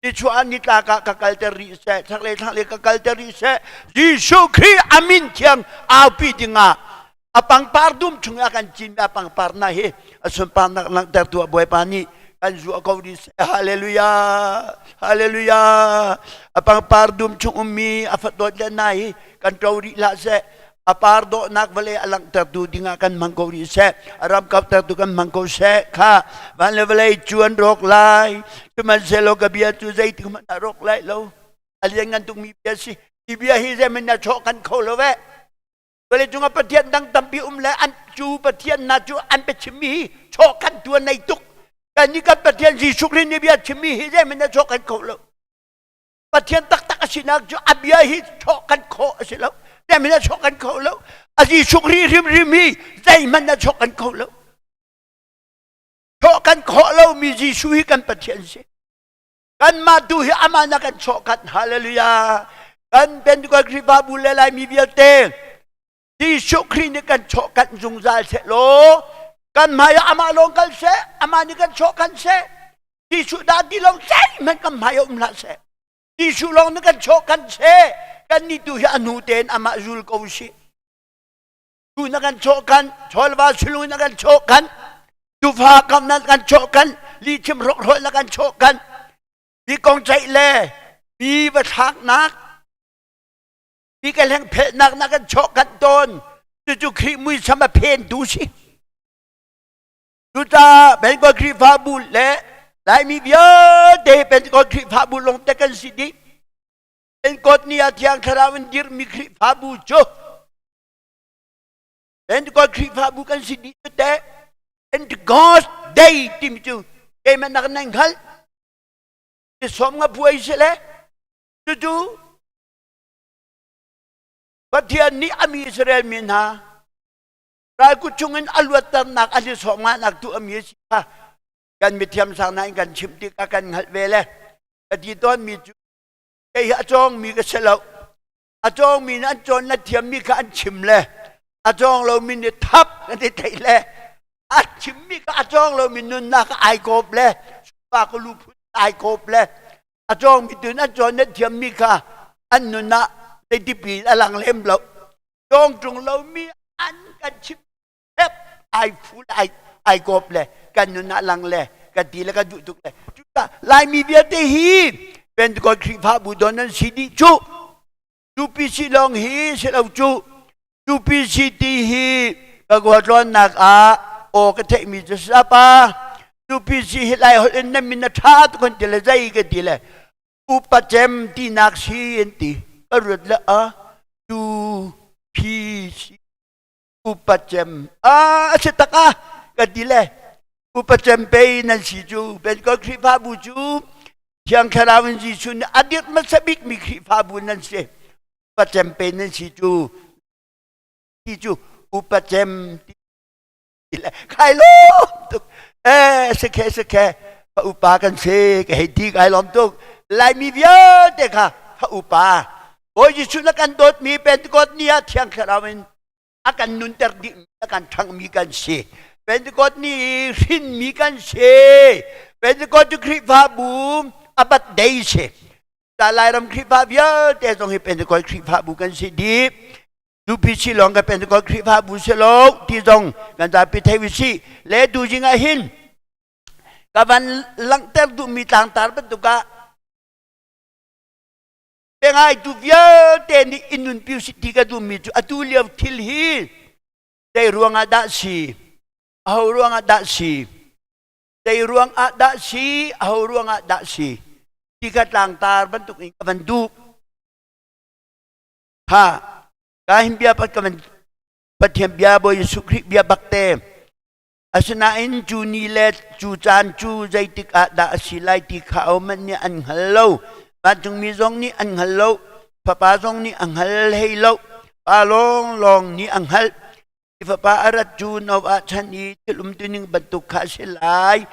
ดิชวนนิตากะกัลเตอริเสทั้งเลยกัลเตอริเสยิสุคริอามินเทียงอาปีดิงาอปังปาร์ดุมชงอากันจินอปังปาร์นาเฮอสุนปานักลังเตตูบอยปานี่ kan zu kau di haleluya haleluya apang pardum chung umi afatot lanai kan kau di la se apardo nak vale alang terdu dingakan mangkau di se aram kau terdu kan mangkau se kha vale vale chuan rok lai tuman selo kabia tu zai tu man rok lai lo aliangan tung mi biasi ibia hi ze men na chok kan kau lo ve vale junga patian dang tampi le an chu patian na chu an pe chimi chok kan tu nei tuk kan ni kan patian ji sukri ni bia chimi hi ze men na chok kan kau lo patian tak tak asinak chu abia hi chok kan kau asiloแต่ไม่ได้ชกกันเขาแล้วอาจีชุกรีริมมีใจมันจะชกกันเขาแล้วชกกันเขาแล้วมีจีช่วยกันปะเทียนสิกันมาดูให้อามานักันชกกันฮาเลลูยากันเป็นตัวคริบาบุเลไลมีเบียเตจีชุกรีนี่กันชกกันจุงใจเสโลกันมาอามาลงกันเสอามานี่กันชกกันเสจีชุดาดีลงเสมันกันมาละเสจีชุลงนี่กันชกกันเสกันนี่ดูให้อนุเตนอามาจุลกอวิดูนักการโชกันชอลวาสลุนักการโชกันดูฟ้ากำนักการโชกันลีชิมรกรอยนักการโชกันมีกองใจเล่มีประทักนักมีการแห่งเพลนักนักการโชกันตนจู่ๆครีมุยสมาเพนดูสิดูตาเป็นก็ครีฟาบุลเล่ได้มีเยอะเดเป็นก็ครีฟาบุลลงแต่กันสิดีเป็นกฎนี้ที่อังคาวันดิรมีคริฟาบูโจเป็นกฎคริฟาบูกันสิดีแต่เป็นกฎได้ติมจูเอ็มันนักนั่งขัลที่สมกับผู้อิสระจู่ๆประเทศนี้อามีอิสราเอลมีนะรายกุชงเงินอลวตนักอันที่สมมานักตัวอามีสิฮะกันมีเทียมสางนั้นกันชิมติกกันหัดเวลาอดีตตอนมีไอ้อาจงมีก็เสลาอาจงมีนั่นจนนั่นเทียมมีก็อันชิมเลยอาจงเรามีเนี่ยทับกันที่ไทยเลยอันชิมมีก็อาจงเรามีนุ่นนักไอกบเลยปากก็รู้พูดไอกบเลยอาจงมีตัวนั่นจนนั่นเทียมมีก็อันนุ่นนักในที่ปีอลังเล่มเราจงจงเรามีอันกันชิมเทปไอฟูไอกบเลยกันนุ่นนักลังเลยกันตีแล้วก็ดุตุกเลยจุดลายมีเบียดที่เป็นกฎคริฟาบุดอนันสิดีจูปีสิลองฮีเสลาจูปีสิตีฮีก็กวาดร้อนนักโอกระเทมีจะสาปาจูปีสิฮิไลฮอลนั่นมินาทาตุคนเจริญใจกันทีเลยอุปเจมที่นักชีเอ็นตีก็รุดละจูปีสิอุปเจมเสตกะกันทีเลยอุปเจมไปนั่นสิจูเป็นกฎคริฟาบุจูyang kerawan jisu ni adir masabik mikri fabunan se pacem penen situ upacem kai lo tuk seke pa upakan se ke hedi kai lom tuk lai mi bia te kha pa upa o jisu na kan dot mi pentekot niya yang kerawan akan nunter di akan thang mi kan se pentekot ni rin mi kan se pentekot tu kri fabum abat daise talai ram kripa bia te tong hi pen ko kripa bu kan si di du pi si long ka pen ko kripa bu se lo ti jong kan ta pi thai wi si le du jing a hin ka van lang ter du mi tang tar ba tu ka te ngai tu bia te ni inun pi si ti ka du mi tu atu liam thil hi te ruang ada si au ruang ada si te ruang ada si au ruang ada si tiga langtar bentuk ini bentuk ha kahim biar patkaman patiam biar boy sukri biar bakte asnain cu nilet cu chan cu zaitik ada asilai tika oman ni an hello bajung mizong ni an hello papazong ni an hel hello palong long ni an hel ifapa arat cu nov achan ni tilum tuning bentuk kasilai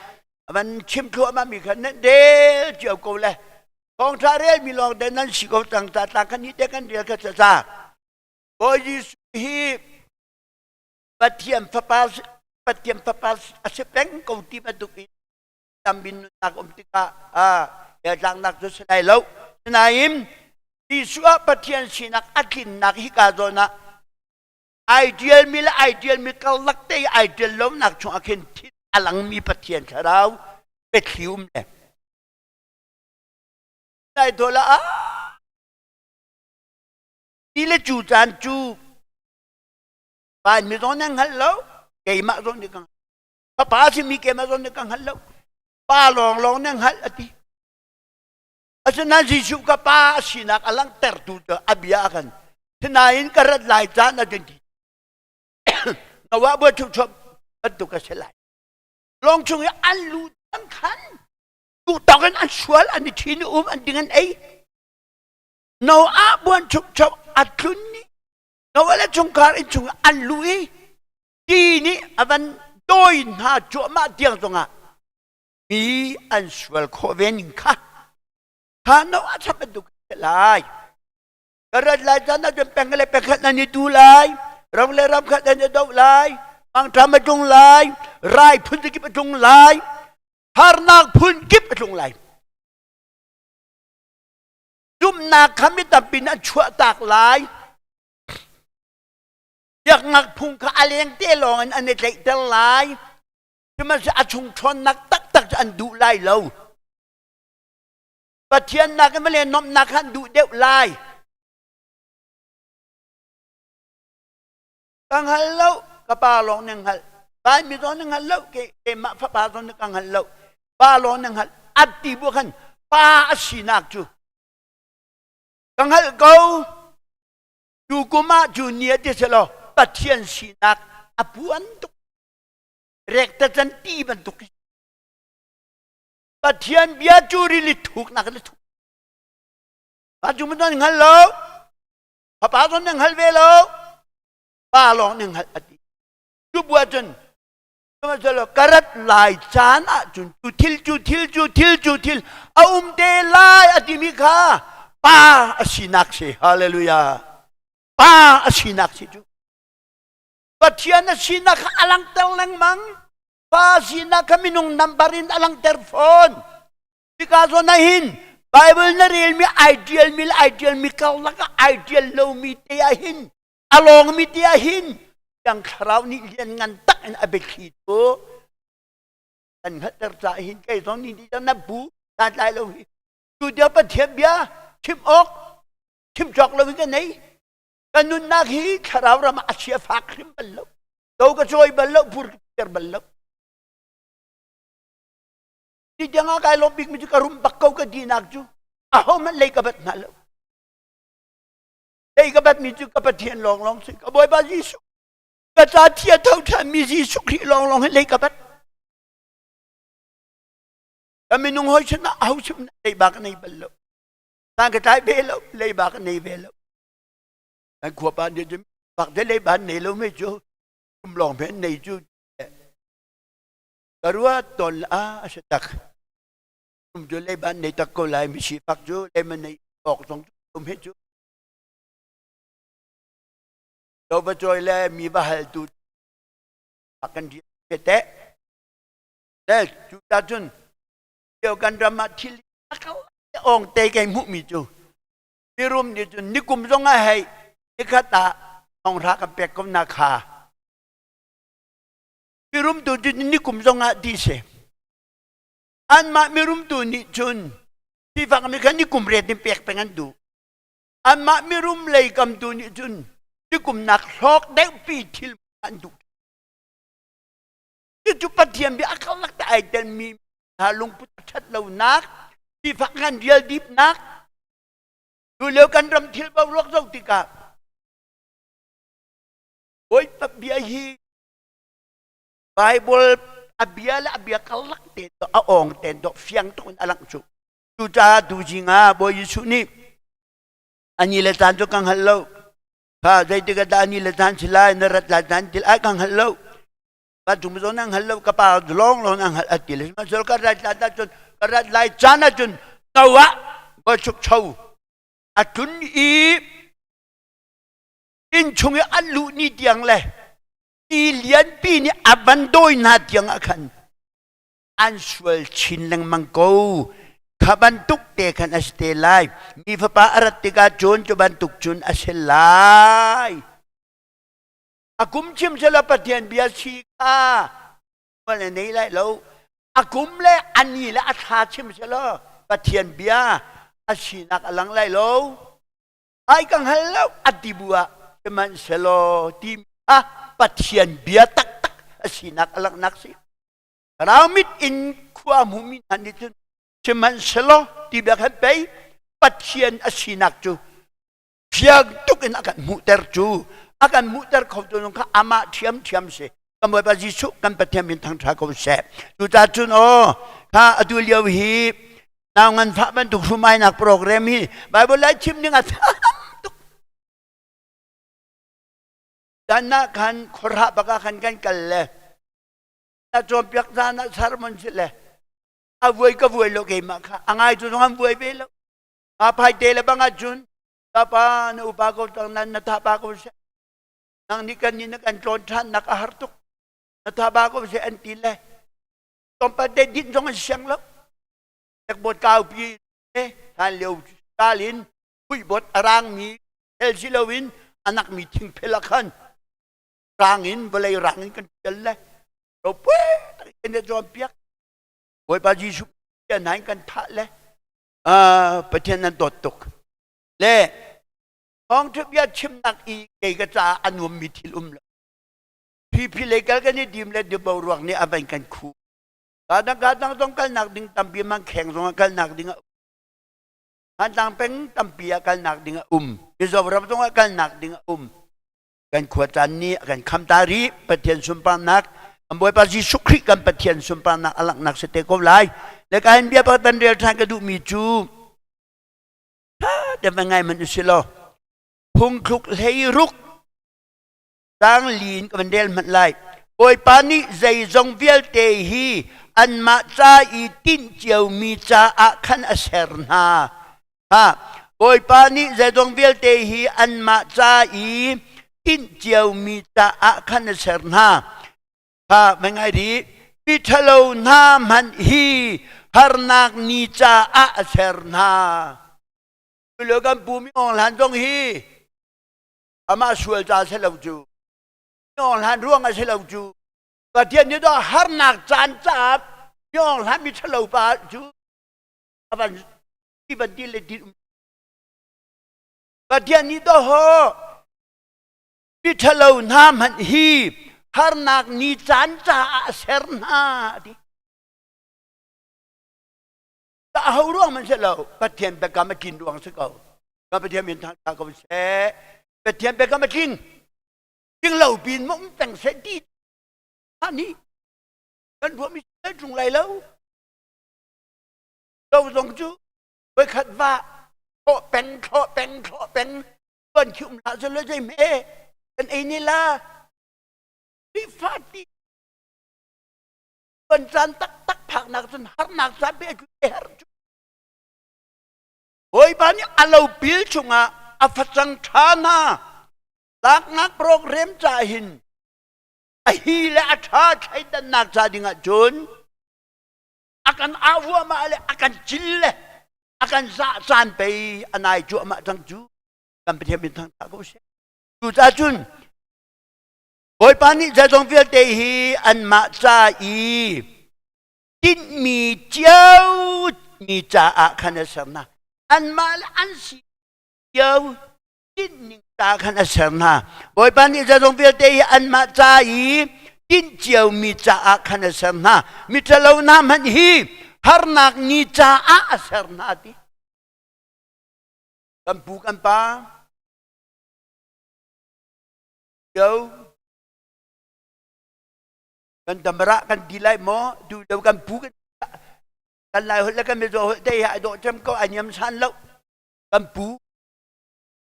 มันชิมทั่วมามีกันนั่นเดียวเจียวกูเลยของชาเรมีลองเดินนั้นสิกูต่างกันนี้เด็กกันเดียวกันซะโอ้ยสุฮีปัทยมพระปัสอาศัยเป็นกูที่ประตูนี้ตามบินนักอมติกาอย่าจังนักจะใส่แล้วนายอิมที่สัวปัทยมสินักอัดกินนักฮิกาโซนะไอเดียลมีกัลลักเตไอเดียลล้มนักช่วงอาเคนที่อลังมีปฏิญาณเราไป เป็ดขิวมเลยได้ตัวละนี่เลยจูจานจูป่านมีตอนนั่งหันแล้วเกยมาตอนนี้กันป้าสิมีเกยมาตอนนี้กันหันแล้วป้าลองนั่งหันอติอาจารย์จิชุกับป้าสินักอลังเตอร์ตูเตออับยากันที่นายอินกระดับหลายจานอาจารย์ที่นว่าบัวชุบชุบบัดตุกเสลายลองชงอันลูตั้งขันกูตอกกันอันสวลอันนี้ชินอันดิ่งไอนว่าบัวชุบชุบอัดลุนนี่นว่าละชงการอินชงอันลุยทีนี้อันโดยน่าจั่วมาเดียงตรงอ่ะมีอันสวลโคเวนิงค่ะท่านว่าจะเป็นตุกเสลายกระไรจานนั้นจะเป็นอะไรเป็นขันนี้ดูไลเราเลยรับขันนี้ดูไลบางทำมาจงไลไรพุ่นกิบจงไลฮาร์นักพุ่นกิบจงไลจุ่มนักขมิตาปินันชั่วตากไลอยากนักพุ่งข้าเลี้ยงเตลองอันนี้ใจเตลไลที่มันจะชุมชนนักตักจะอันดูไลเราปะเทียนนักไม่เลี้ยนนมนักขันดูเดวไลกังหันเล่ากป้าลองนั่งหันป้ามีตอนนั่งหันเล่าเกมาฟ้าป้าตอนนั่งกังหันเล่าป้าลองนั่งหันอัดตีบุกันป้าสินักจูกังหันกูจูกุมาจูเนียที่เสลอปัจเจียนสินักอภวนตุกเรกตะจันตีบันตุกปัจเจียนเบียจูริลิทุกนักลิทุกป้าจูมันตอนนั่งหันเล่าป้าตอนนั่งหันเวลาป้าลองหนึ่งหัดอดีจูบัวจนมาจะลกระดลายจานอ่ะจนจูทิลเอาเดลายอดีมิคาป้าสินักสิฮาเลลูยาป้าสินักสิจูปัจเจียนสินักอลังเตลนังมังป้าสินักมินุงนัมบารินอลังเตลโฟนดิกาโซนาหินไบเบิลนารีลมีไอเดียลมีเขาลักไอเดียลโลมีเตียหินอารมณ์มิเตียหินyang kerau ni lian ngan tak en abek itu dan hater sahin kai song ni dia nabu dan lai lo tu dia pa thiam bia chim ok chim chok lo cái này kanun na hi kerau ram asia fakrim ballo tau ka choi ballo pur ter ballo di janga kai lo big mi ka rum bakkau ka dinak ju aho man lei ka bat na lo lei ka bat mi ju ka pathian long se ka boy ba jisuกระจายเทียเท่าทันมีจีสุขีลองให้เล็กกับมันแต่ไม่นุ่งห้อยชนะเอาชนะเลยบากในเบลล์ทางกระจายเบลล์เลยบากในเบลล์แต่ขวบบ้านเดียวจะบากได้เลยบ้านในเราไม่จูคุมลองเพนในจูแต่รู้ว่าตอนสตักคุมจูเลยบ้านในตะโกลายมีชีฟักจูเลยมันในออกตรงคุมให้จูเราไปจอยแล้วมีบ้าเหตุอาการที่เตะแต่จุดนั้นจนเดียวกันรามาทิลเขาองเตะกันมุมีจูมีรุมนี่จนนิคุมจงให้นิคตาองรักกับเป็กกับนาคามีรุมตัวจนนิคุมจงดีเสอันมามีรุมตัวนี่จนที่ฟังมีกันนิคุมเรียนนี่เป็กเป็นกันดูอันมามีรุมเลยกำตัวนี่จนที่กลุ่มนักโชคได้ปีทิลมันดูที่จุดปะเทียมบีอาเขาลักแต่ไอเดนมีหาลงพุทธชัดเหล่านักที่ฝักงานเดียดิบนักดูเร็วกันรำทิลบาวรกเจ้าติกาโอ้ยปะเบียฮีไบเบิลอับเบียและอับเบียเขาลักเตะเอาองเตะดอกเฟียงตุนอลังจุดูจ้าดูจริงบอยสุนี่อันนี้เลยจานจุกังฮัลโหลถ้าใจติกาดานี่ละทันสิลายนรัตละทันติลไอกังฮัลโหลก็จุ่มโซนังฮัลโหลกับป่าลองนังฮัลอติลมาโซลการัตละจนการัตไลจานะจนนวะบ่ชุกเชาอจุนอีอินชงอัลลูนี่เตียงเลยอีเลียนปีนี่อับันโดยนาเตียงอาคันอันสวลชินลังมังโกขบันตุกเตขันอสเตลายมีฟ้าป่าอรัตติกาโจนจบันตุกจุนอสเตลายอากุมชิมเชลปะเทียนเบียชีกาวันนี้ไล่เรา อากุมเลอันนี้และอาชาชิมเชลปะเทียนเบียอาชีนักอลังไลโลไอ้กังฮัลโลอติบัวจะมันเชลทีมปะเทียนเบียตักอาชีนักอลังนักสิเรามิดอินความหุมินันดิจุนจะมันเชลที่เบียกันไปปะเทียนอาชีนักจูเพียงทุกอินอาการมุเตอร์จูอาการมุเตอร์เขาตัวนึงข้าอามาเทียมเสกันบ่อยปะจิสุกันปะเทียนเป็นทางทางเขาเสดูตาจุนโอข้าอดุลยาวินางมันพระบรรทุกสุมานักโปรแกรมนี้ไบเบิลไลชิมนึงอ่ะdan nak kan korak bakakan kan kalle na jompiak sana sarmon sile avoy ka voy lo kay maka angay tu nang voy belo apay tele bang ajun tapa na upagaw tang nan natapa ko siya nang nikan ni nakan trontan nakahartok natapa ko siya antile tompade din jong siyang lo takbot kaw pi han liu kalin uy bot arang mi el silawin anak meeting pelakan rangin balay rangin kan kelle rope ene jompiak boy baji su ya nai kan tha le pathian nan totok le hong thup ya chim nak i ke ka cha anum mithil la pi legal kan ni dim le de baw ruak ni aban kan khu kadang tong kal nak ding tampi mang kheng song kal nak ding han tang peng tampi kal nak ding ni zo rap tong kal nak dingกันขวดจานนี้กันคำตารีปะเทียนสุมปานักอันบอยปาจิสุคริกันปะเทียนสุมปานักอลักนักสเตกไลและการเบียปะตันเรียลทางกระดูมีจูแต่เป็นไงมันอุสิโลพุงคลุกเลยรุกสร้างลีนกับมันเดลมันไล่บอยปานี้ใจจงเวียลเตฮีอันมาจาอีตินเจียวมีจาอาคันอเซรนาบอยปานี้ใจจงเวียลเตฮีอันมาจาอีอินเจียวมีตาอาคันเสรนาเป็นไงดีพิทะโลนามันฮีฮาร์นักนิจาอาเสรนาเลือกันปูมิองหลานจงฮีอามาสวยจ่าเสลวจูมิองหลานร่วงเสลวจูก็เทียนนี้ต้องฮาร์นักจานจับมิองหลานมิทะโลปาจูอาบันที่บันทีเลดิก็เทียนนี้ต้องโหพิทะโลนามันฮีฮาร์นักนิจานจ่าเสรนาดิแต่เอาร่วงมันเสลวปะเทียนไปกำมากินดวงสักเอาก็ปะเทียนเป็นทางตาก็เสปะเทียนไปกำมากินจึงเหล่าปีนมุ่งแต่งเสดีท่านี้กันพวกมีเสตรงไรแล้วเราตรงจูไปขัดว่าโคเป็นก้อนคิวมาจะเลยใจเมกันไอ้นี่ล่ะที่ฟาดีเป็นจานตักผักหนักจนหาหนักซาเบจุเอร์จุโอ้ยบ้านนี้อาเราบิลชุงอ่ะอาฟังชานาตักนักโปรแกรมจ่าหินไอ้ฮีและอาชาใช้ดันนักจ่าดิ่งจุนakan awa ma ale akan jille akan san pe anai ju ma tang ju kan pe min thang ta ko se tu ta chun boy pani ja dong fiel te hi an ma cha i tin mi chiao ni cha a khan sam na an ma an si chiao tin ni ta khan sam na boy pani ja dong fiel te hi an ma cha i tin chiao mi cha a khan sam na mi cha lo na man hi har nak ni cha a ser na ti kan bukan pa yo kan damra kan dilai mo du do kan bukan kan lai hol kan me zo dei ha do chem ko anyam san lo kan bu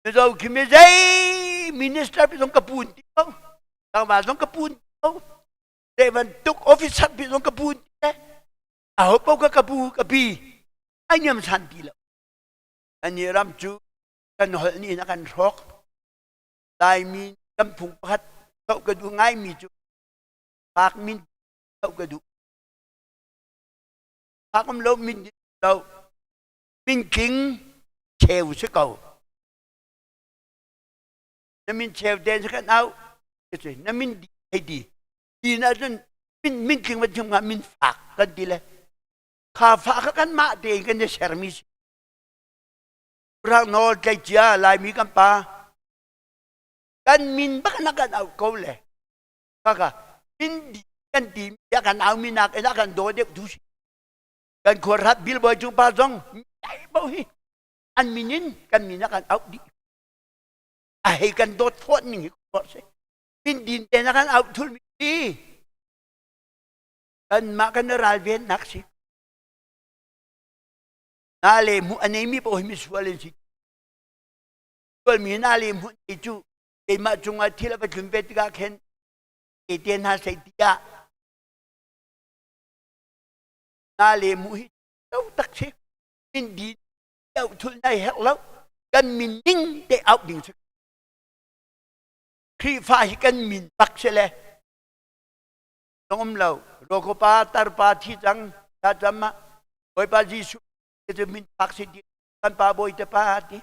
me zo ki me dei minister pi song kapun ti ko ta ba song kapun ko dei ban tuk officer pi song kapunเอาพวกกระปูกระปีไอ้เนี่ยมันชันดีแล้วอันนี้รำจูกันหอยนี่นะกันทอกได้มีกำพุงพัดเท่ากระดูง่ายมีจูปากมินเท่ากระดูปากมันลมมินเรามินกิงเชลสักเก่าน้ำมินเชลเดนสักกันเอาน้ำมินดีให้ดีนะจนมินกิงมันทำงานมินฝาก กันดีเลยข้าฟ้ากันมาเองกันจะเชอร์มิสพระนอใจเจ้าลายมีกันปากันมินบักนักกันเอาเขาเลยก็มินดีกันดีอยากกันเอามินักอยากกันโดดเด็กดูสิกันขวดรัดบิลบอยจุงปาซองใจบ่อยอันมินินกันมินักกันเอาดีไอ้กันโดดฟอนนี่ก็ใช่มินดินแต่นักกันเอาทุนดีกันมากันราลเวนนักสินาเลมุอันนี้มีโปรหิมิสวาเลนสิก็มีนาเลมุไอจูไอมาจงอาทิตย์ละไปถึงเวทีกาเข็นไอเตียนหาเสียดีนาเลมุฮิเอาตักสิมินดีเอาทุนได้เฮลแล้วกันมินนิ่งได้เอาดิ่งสักครีฟ้าให้กันมินปักเสเลยต้องอมเราโรคปาตารปาที่จังถ้าจำมาโอยปาจิสุจะมินปักสิดีกันปาโบยตะปาดี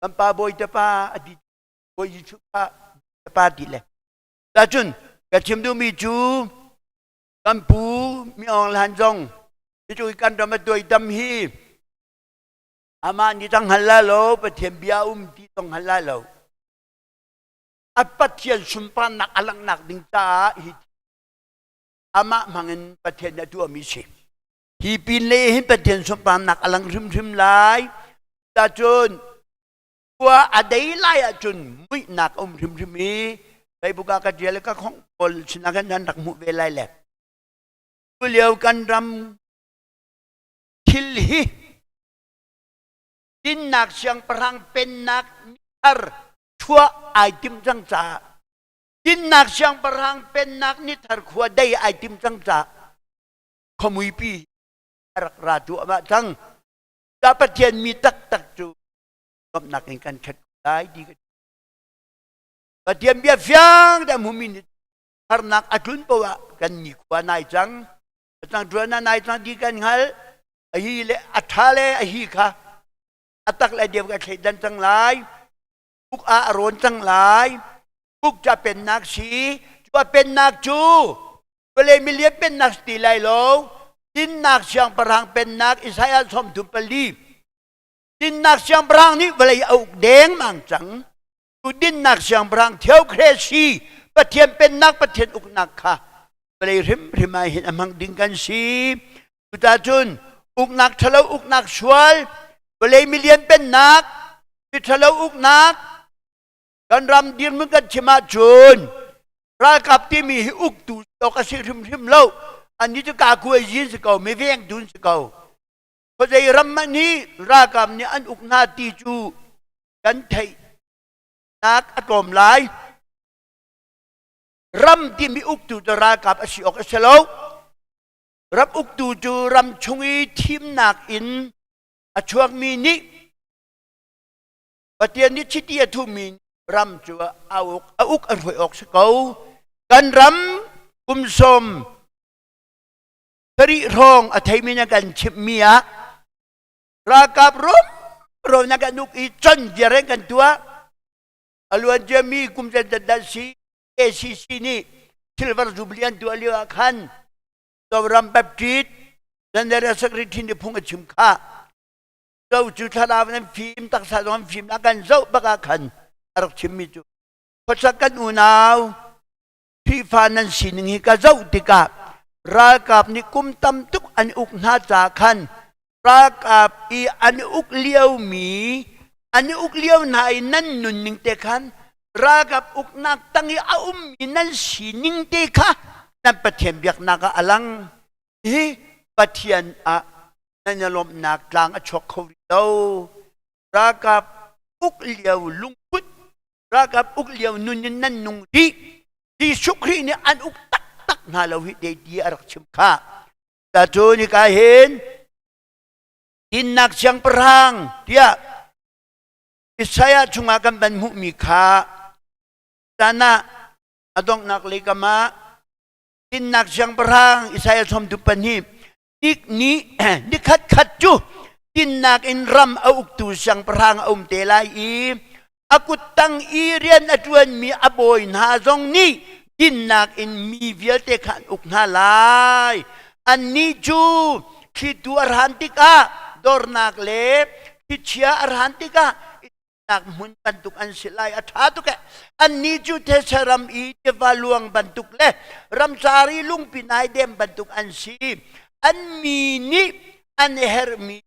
กันปาโบยตะปาดีโบยจิสุปาตะปาดีเลยแต่จุนกระชิมดูมีจูกันปูมีองหลานจงที่จูกันทำมาตัวดำฮีอามานี่ต้องหันละโลไปเทียมเบียที่ต้องหันละโลapa tian sumpah nak alang nak ding ta hi ama mangen patien na dua misi hi pinle hi patien sumpah nak alang rim lai ta chun qua adai lai a chun mui nak rim mi bai buka ka dia le ka khong pol sinagan nan nak mu ve lai le beliau kan ram khil hi tin nak siang perang pen nak arชั่วไอติมจังจ่าจินนักเชียงปรางเป็นนักนิทรขวดได้ไอติมจังจ่าขมุยปีรักราตัวมาจังดาปเทียนมีตักจูก็นักในการขัดได้ดีกันปเทียนเบียฟียงแต่มุมินทารนักอจุนปวะกันนี่ขวานายจังจังตัวนายจังดีกันฮัลไอฮีเลอัฐาเลไอฮีค่ะอัตักเลยเดียวกับเขดันจังไรพวกอารอนทั้งหลายพวกจะเป็นนักสีจะเป็นนักจูเวลามิเลียเป็นนักสติไลโลดินนักเชียงปรางเป็นนักอิสราเอลสมทุปลีดินนักเชียงปรางนี้เวลาเอาแดงมังจังดูดินนักเชียงปรางเที่ยวเครซีปะเทียนเป็นนักปะเทียนอุกนักค่ะเวลาริมเห็นมังดิงกันสีกุตาจุนอุกนักทะเลอุกนักชวลเวลามิเลียเป็นนักทะเลอุกนักกันรำดินมึงกันชิมาจุนรากับที่มีอุกตูตกสิริมเล่าอันนี้จะกาคุยยินสกาวไม่เวียงดุนสกาวพอใจรำมันนี้รากับนี้อันอุกนาตีจูกันไทยนักอตมหลายรำที่มีอุกตูจะรากับอสิออกเสลารับอุกตูจูรำชงอีทีมนักอินอช่วงมีนี้ปฏิญาณิชิตยทุมีรำจัวเอาอุกอร่อยออกสกาวกันรำกุมสมทริรองอธิมินากันชิมมียรากับรมนักนุกอีจนเจริญกันตัวอลวนเจมีกุมเจนดันซีเอซีซีนี่ซิลเวอร์จูบลียนตัวเลียวขันตัวรำแบบจีดดันเดรสกรีทินที่พุ่งชิมข้าเราจุดทลาวันฟิล์มตักสะดอนฟิล์มนักกันเจ้าบักขันอรักชิมมิจูพอสักกันอุณาวที่ฟานันสินิกาเจ้าติการากับนิคุมตำทุกอันอุกนาจาขันรากับอีอันอุกเลี้ยวมีอันอุกเลี้ยวนายนั่นนุนนิงเตขันรากับอุกนักตั้งอีอามีนั่นสินิงเตคะนั่นปะเทียนเบียกนักอลังปะเทียนนั่นยลมนักกลางอชกเขาเดารากับอุกเลี้ยวลุงพุทรากับอุกเลี้ยวนุนนั่นนุงดีสุขรีเนี่ยอันอุกตักนาเราวิเดียรักชิมข้าแต่จูนี่ก็เห็นอินนักเชียงปรางเดียอิสยาชุงอากันเป็นมุมีข้าแต่น่ะอดงนักเลกมาอินนักเชียงปรางอิสยาชมทุปนีนี่ขัดจูอินนักอินรำเอาอุกตูเชียงปรางเอาเตลัยอีอากุตังอีเรียนอจวนมีอบอยนาจงนี้ ดินนักอินมีเวียเตขันอุกนาลายอันนี้จูคิดตัวอรหันติกาดอร์นักเล็บคิดเชียอรหันติกานักมุนบันทุกอันสิลายอัฐาตุกะอันนี้จูเทสรำอีเจวาลวงบันทุกเล่รำสารีลุงปินายเดมบันทุกอันซีอันมีนี้อันเฮร์มี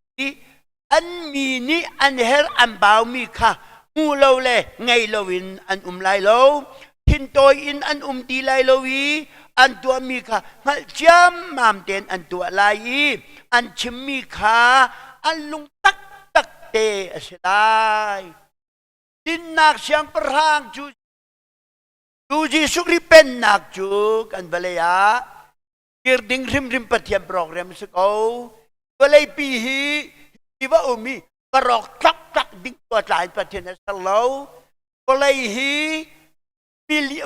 อันมีนี้อันเฮร์อันบ่าวมีค่ะมูเลวเล่ไงเลวินอันไลโลทินโตอินอันดีไลโลวีอันตัวมีค่ะฮัลจำมามเตนอันตัวไลอันชิมมีค่ะอันลุงตักตักเตะสิไลดินนักเสียงประหางจูจีสุกริเป็นนักจูกันเบลยากิรดิงริมปะเทียมโปรแกรมสกาวเบลยปีฮีที่ว่ามีกระรอกตักดิ้งตัวจ่ายปะเทียนสโลเบลยฮี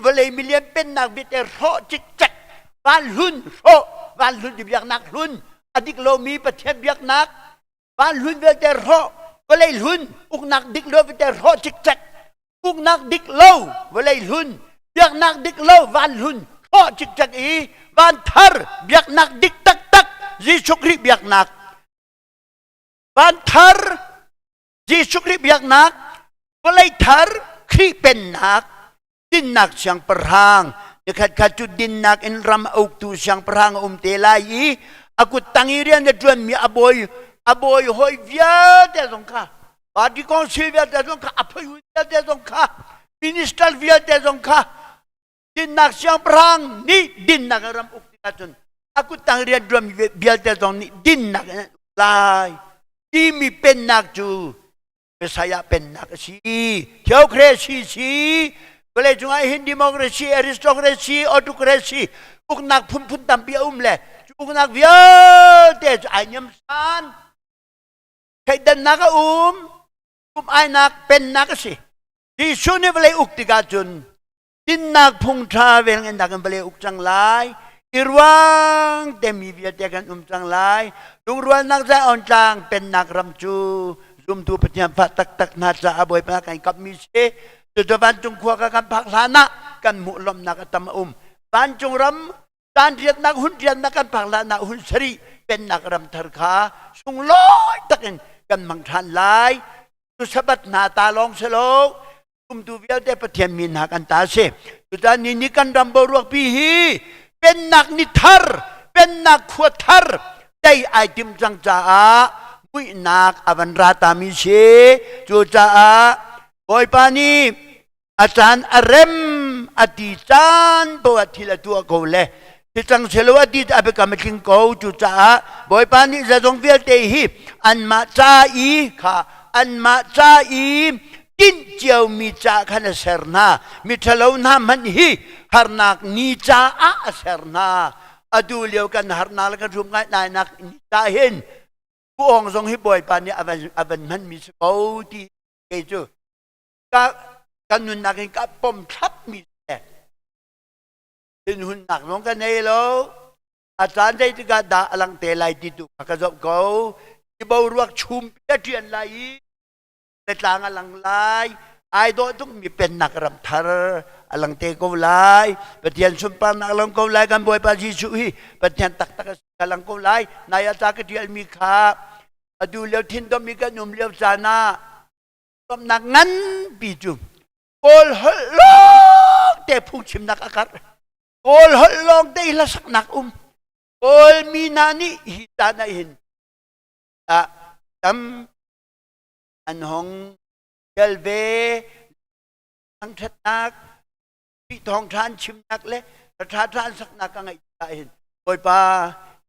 เบลยมิเลียนเป็นนักบิดเอโรจิกจักวันลุ่นโรวันลุ่นจะเบียกนักลุ่นอดีตโลมีปะเทียมเบียกนักวันลุ่นเบียกเอโรเวลาลุ่นอุกนักดิกโลวิเตอร์โรจิกจักอุกนักดิกโลเวลาลุ่นเบียกนักดิกโลวันลุ่นโรจิกจักอีวันทาร์เบียกนักดิกตักจีสุกริเบียกนักวันทาร์จีสุกริเบียกนักเวลาทาร์ครีเป็นนักดินนักเสียงประหางเด็กขัดจุดดินนักอินรำอุกตูเสียงประหางเตลายีอากุตังอีเรียนเดจวนมีอบอยหอยเวียเดซงค่ะบาดิคอนซิลเวียเดซงค่ะอภัยเวียเดซงค่ะมินิสเตอร์เวียเดซงค่ะดินนักเสียงพรังนี่ดินนักรำอุกติกาจนอากุตังเรียนดวมเวียเดซงนี่ดินนักลายที่มีเป็นนักจูเปสายเป็นนักสีเทียวเครซีเวลาจงไอฮินดิโมคราซีอริสโตคราซีออโตคราซีอุกนักพุ่นตามเปียเล่อุกนักเวียเดซไอเนียมซันใครดันนักไอ้นักเป็นนักสิที่สุนีเวลาอุกติกาจุนดินนักพุงทราเวลเงินนักเวลาอุกจังไลอิรวังเตมีเวียเตกันจังไลลุงรวนนักใจอ่อนจังเป็นนักรำจูซุ่มตัวปฏิญาณพัดตักนาจะอบวยพนักงานกับมิเชจุดวันจงขวากันพักลานะกันมุลมนักตมวันจงรำการเรียนนักหุ่นเรียนนักกันพักลานะหุ่นสรีเป็นนักรำทรขาสุงลอยตะกันมังทันไลตุสบัดนาตาลองสโลกุมตูเวียเดปเทียนมินหักันตาเสตุจานี่กันรำบรวกปีฮีเป็นนักนิทารเป็นนักขวดทารได้ไอติมจังจ้ามุยนักอวันราตามิเชจูจ้าบอยปานีอาจารย์อารมอดีจานบวชทีละตัวกูเลยที่จังเชลวดีจะไปกำลังกูจูจ้าบอยปานีจะต้องเวียเตฮีอันมาจ้าอีค่ะอันมาจ้าอีดินเจียวมีจ้าขันเสรนามีทะเลน้ำมันฮีฮาร์นักนีจ้าอาเสรนาอดูเลียวกันฮาร์นักกันรุมกันนายนักนีจ้าเห็นผู้องค์ทรงฮิบอยปานีอวันมันมีสกูที่เกจูกันนุนนักกับปมทับมีแต่เป็นหุ่นหนักน้องกันเนโลอาจารย์ได้ที่กาดาอลังเตลัยติดุกระจกเขาที่บารวกชุมเปียเทียนไหลในทางอลังไลไอโดต้องมีเป็นนักรำทารอลังเตกูไลปะเทียนสุปานอลังกูไลกันบ่อยปาจิสุฮีปะเทียนตักอลังกูไลนายอาจารย์ก็เทียนมีขาอดูเลี้ยวทินต้องมีกันหนุ่มเลี้ยวจานาต้มนักงั้นปีจุโกลฮลองเตะผู้ชิมนักอากาศโกลฮลองเตะละสักนักโกลมีนานี่ฮิตานาหินจำอันหงเจลเวทั้งชัดนักที่ทองทานชิมนักเละประชาทานสักนักก็ไงได้เห็นบอยป้า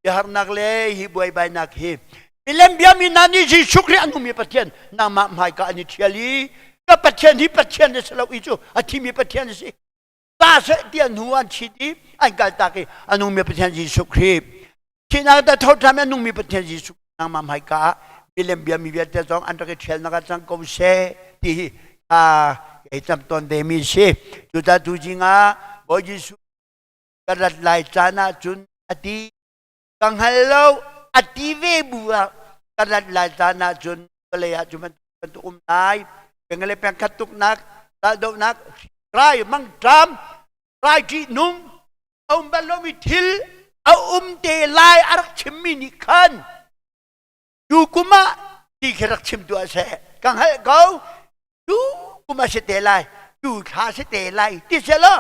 ยาร์นักเละฮิบวยใบนักฮิมิเลมเบียมินานี่จีชุกเรียนุมีปะเทียนนามะหมายกานิเทียลีก็ปะเทียนที่ปะเทียนในสลาวิจูอาทิมีปะเทียนสิตาเสตียนหัวชีดีอันกัลตากีอนุมีปะเทียนจีชุกรีที่นักแต่ทศทำอนุมีปะเทียนจีชุกนามะหมายกามิเลมเบียมีเวียเตจงอันตรายเทียนนักจังกุมเสที่ไอจำตอนเดมิเสจุดตุจิงาบอยจีชุกระดับไหลจานาจุนอดีกังฮัลโหลอดีเวบัวกระดับไหลจานาจุนก็เลยจุมันตุนายเป็นอะไรเป็นขัดตุกนักตาดนักไรมั่งจ รายจีนุ่งเอาบอลมิทิลเอาเตลายอารักชิมมินิคันดูกุมาที่รักชิมตัวเสกังให้เขาดูกุมาเสเตลายดูขาเสเตลายที่เสละ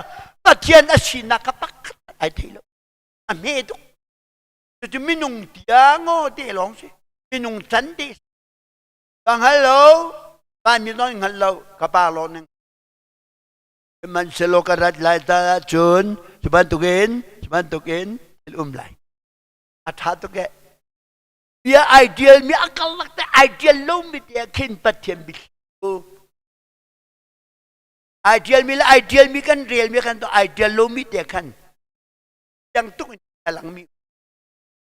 ปัจเจียนอาชีนักปักไอ้ที่ละอเมตุจะมีนุ่งเตียงโอเตลองสิมีนุ่งสันติกังให้เราบ้านมีน้อยหันเรากระเป๋าเราหนึ่งมันเสลกัดลายตาจุนsebantukin umlai atha to ke dia ideal mi akal lakta ideal lo mi dia khin pathian bi ideal mi kan real mi kan to ideal lo mi dia kan yang tuk alang mi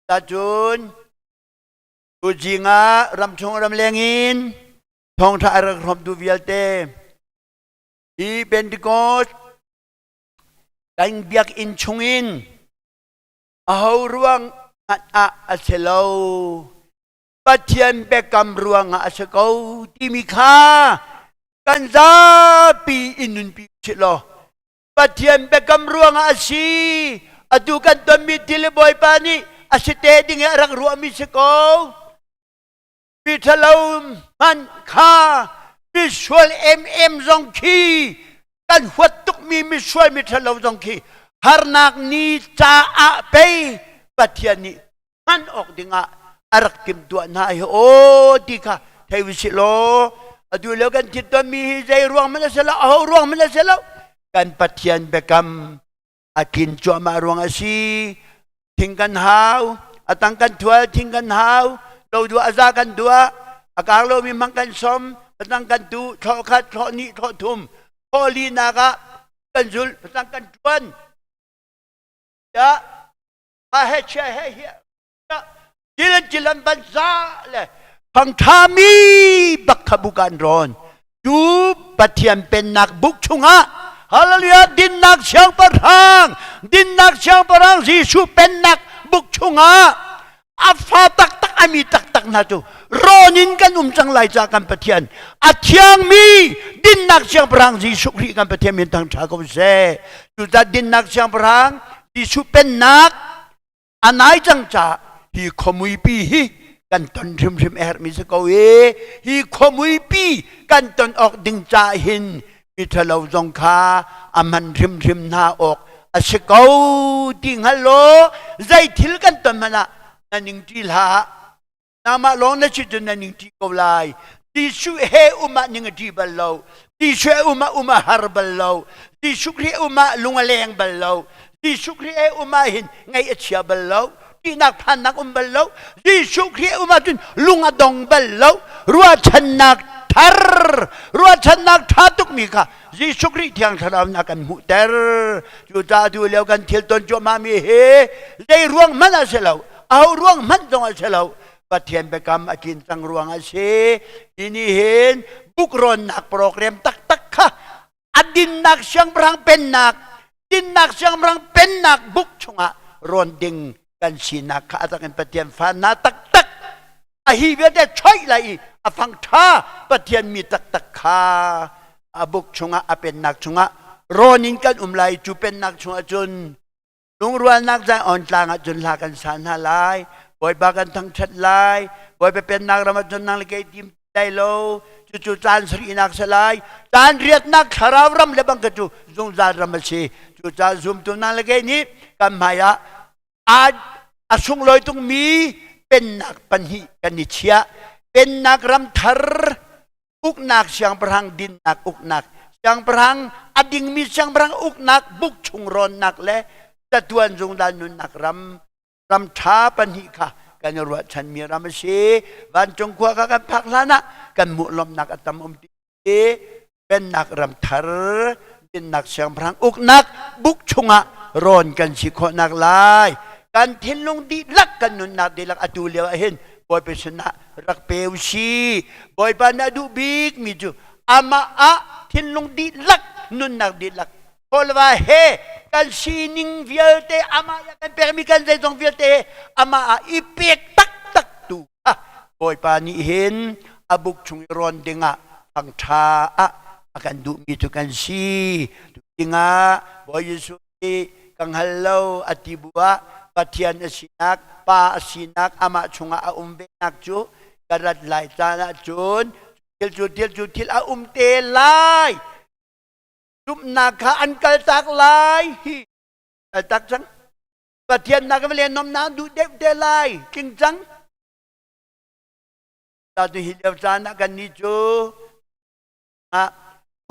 ta jun tu jinga ram chong ram lengin thong tha ar khom tu vialte I Pentecost Canh biak in chung in Ahau ruang at aselaw Patian bekam ruang asakaw Timika Kanzapi inun pi silo Patian bekam ruang asi Adukan tomit tiliboy pani Asite ding arang ruang misakaw Pitalaw man ka Visual zongki Kan huatuk mi miswal mi thalaw zongki harnak ni cha a pe patian ni man ok dinga arak tim tua na o dika thai wisilo adu lo kan titom mi zai ruang mana sela ruang mana sela kan patian bekam akin chua ma ruang asi tingkan hau atang kan tua tingkan hau lo dua aza kan dua akalo mi mangkan som atang kan tu tho khat tho ni tho thum Holy naga kanjul pasangkan tuan ya haheche ya jilan banza le pangthami bakhabukan ron du patian pennak buk chunga haleluya dinnak siang parang Yesu pennak buk chunga afa tak ami tak na tu ronin kan umsang lai cha kan patian athiang mi dinnak siang parang Yesu Kri kan patian mintang thakau se tu ta dinnak siang parang Yesu pennak anai chang cha hi khomui pi hi kan ton rim mi se ko hi khomui pi kan ton ok ding cha hin mi thalaw jong kha aman rim na ok asikau ding halo zai thil kan ton mana naning til ha nama long na chitun naning ti ko lai ti su he uma ning ti balo ti su uma har balo ti su kri uma lungaleng balo ti su kri uma hin ngai achia balo ti nak phan nak balo ti su kri uma tun lungadong balo ruwa chanak thatuk mi kha Yesu Kri thiang tharam na kan mu ter chu ta du leo kan thil ton cho ma mi he dei ruang mana selo au ruang man dong selo pathian bekam akin tang ruang ase ini hen bukron nak program tak kha adin nak siang perang pennak dinnak siang perang pennak buk chunga ronding kan sinak kha atakan pathian fana tak ahi bede choi lai afang tha pathian mi tak kha abuk chunga apennak chunga ronin kan umlai chu pennak chunga chun lung ruan nak za on tlang chun la kan san halai boy bagan thang chat lai boy pe pen nak ramat chun nang lekai tim dai lo chu chan sri nak salai chan riat nak kharaw ram le bang ka chu zung za ram se chu cha zum tu nang lekai ni kam maya asung loi tung mi pen nak panhi kan ni chia pen nak ram thar uknak siang perang din nak uknak siang perang ading mi siang perang uknak buk chung ron nak le tatuan zung dan nun nak ram tha panhi kha kan ruat chan mi ram se ban chong kwa ka kan phak lana kan mu lom nak atam ti pen nak ram thar din nak siang perang uknak buk chunga ron kan si kho nak lai kan thin lung di lak kan nun nak di lak atu le hen boy pesana rak peusi boy pana du big mi ju ama thin lung di lak nun nak di lak kolwa he kan sining vialte ama ya kan permi kan zai jong vialte ama ipek tak tu boy pani hen abuk chung ron denga ang tha akan du mi tu kan si inga boy Yesu ni kang hello atibua patian asinak pa asinak ama chunga umbe nak chu karat lai tana chun til a te lai tup nakha ankal tak lai hi tak chang patian nak velen nom na du de lai king chang ta tu hilaw sana kan ni chu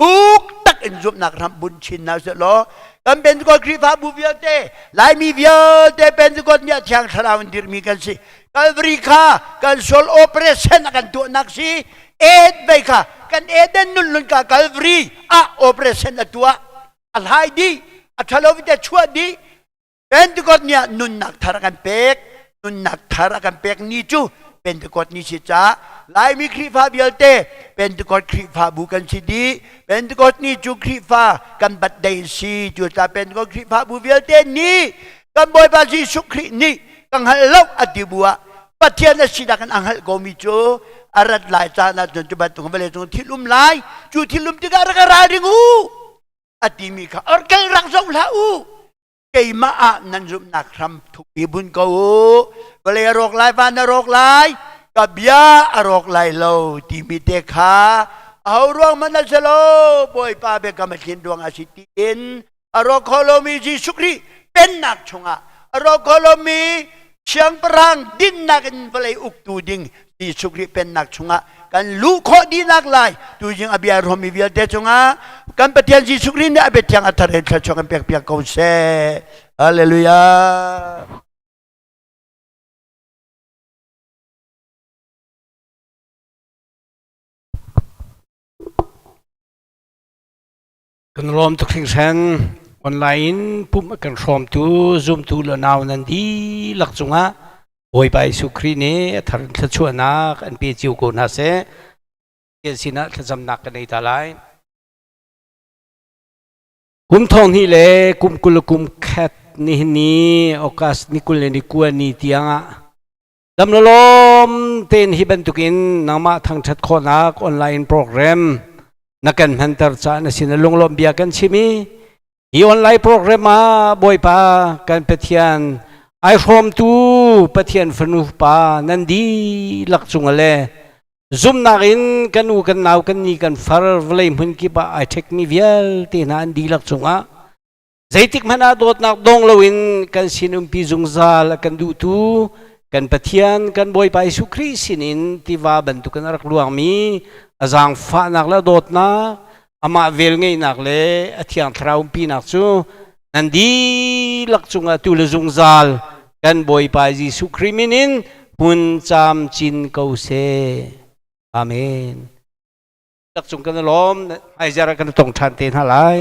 buk tak in zup nak ram bun chin na se lo kan ben ko kri fa bu vial te lai mi vial te ben ko nya thiang tharawan dir mi kan si kalvri kha kan sol operation kan tu nak si ed bai kha kan eden nun lun ka kalvri a operation atua al hai di athalo vi te chua di ben ko nya nun nak tharakan pek nun nak tharakan pek ni chuเป็นตะกอดนิสิจ้าลายมีครีฟ้าเบียลเตเป็นตะกอดครีฟ้าบุกันสิดีเป็นตะกอดนี่จูครีฟ้ากันบัดเดซีจูจ้าเป็นตะกอดครีฟ้าบุเบียลเตนี่กันบอยบาซีสุครีนี่กังฮัลโลอดิบัวปัจเจียนสิดากันอังฮัลโกมิโจอารัดลายจ้านาจนจุบันตรงเวลาตรงที่ลุ่มลายจูที่ลุ่มที่การกระไรดิงูอดิมีค่ะอร์เกลรักสงลาอูเกยมาอ่ะนั่นจุนักทำทุกปีบุญกูก็เลยรกลายฟันรกลายกับยารกลายโลที่มีเตขาเอาร่วงมันนั่นเสโลบอยป้าเบกำมันเขียนดวงอาทิตย์อินอรกโคโลมีจีสุครีเป็นนักชงะอรกโคโลมีเชียงปรางดินนักอินเปลยอุกตูดิงจีสุครีเป็นนักชงะกันลูกโคดีนักลายตูยิงอภิยารมีเวียเดชงะกันปฏิญาณจีสุครีเนี่ยอภิยังอัตเรนชงกันเปียกเปียกเขาเซ่ฮาเลลูยากันรวมทุกสิ่งเช่นออนไลน์ปุ่มกันรวมตัวซูมตัวแล้วนาวนันดีหลักจงอ่ะโอยไปสุครีนี่ทางทัชวนักอันเป็นจิวโกนาเซ่เกี่ยสินะทัศนักกันในตาลายกุมทองนี่เลยกุมกุลกุมแคทนี่โอกาสนิกุลนิกวนนี่เตียงอ่ะดำลมเต้นฮิบันตุกินนามาทางชัดคนนักออนไลน์โปรแกรมนักการพันธุ์จานสินลงลมเบียกันชิมีอีออนไลน์โปรแกรมมาบ่อยปาการเปทียนไอโฟมตูเปทียนฟนุปานันดีหลักจุงเลซุ่มนักอินกันอูกันนาวกันนี่กันฟาร์วเลยมันกีบไอเทคนิเวียลตีนันดีหลักจุงอ่ะใจติกมันอาโดดนักดงลวินกันสินุมพิจุงซาลกันดูตูกันเปทียนกันบ่อยไปสุครีสินินที่ว่าบรรทุกันรักลวงมีอาจารย์ฟ้านักละโดดนะอามาเวลไงนักเลอธิยังทราวปีนักจูนันดีหลักจุงตุลจุงซาลกันบ่อยไปจิสุครีมินินพุนจามจินเกาเซอาเมนหลักจุงกันล้อมให้จาระกันตรงทันเตนหลาย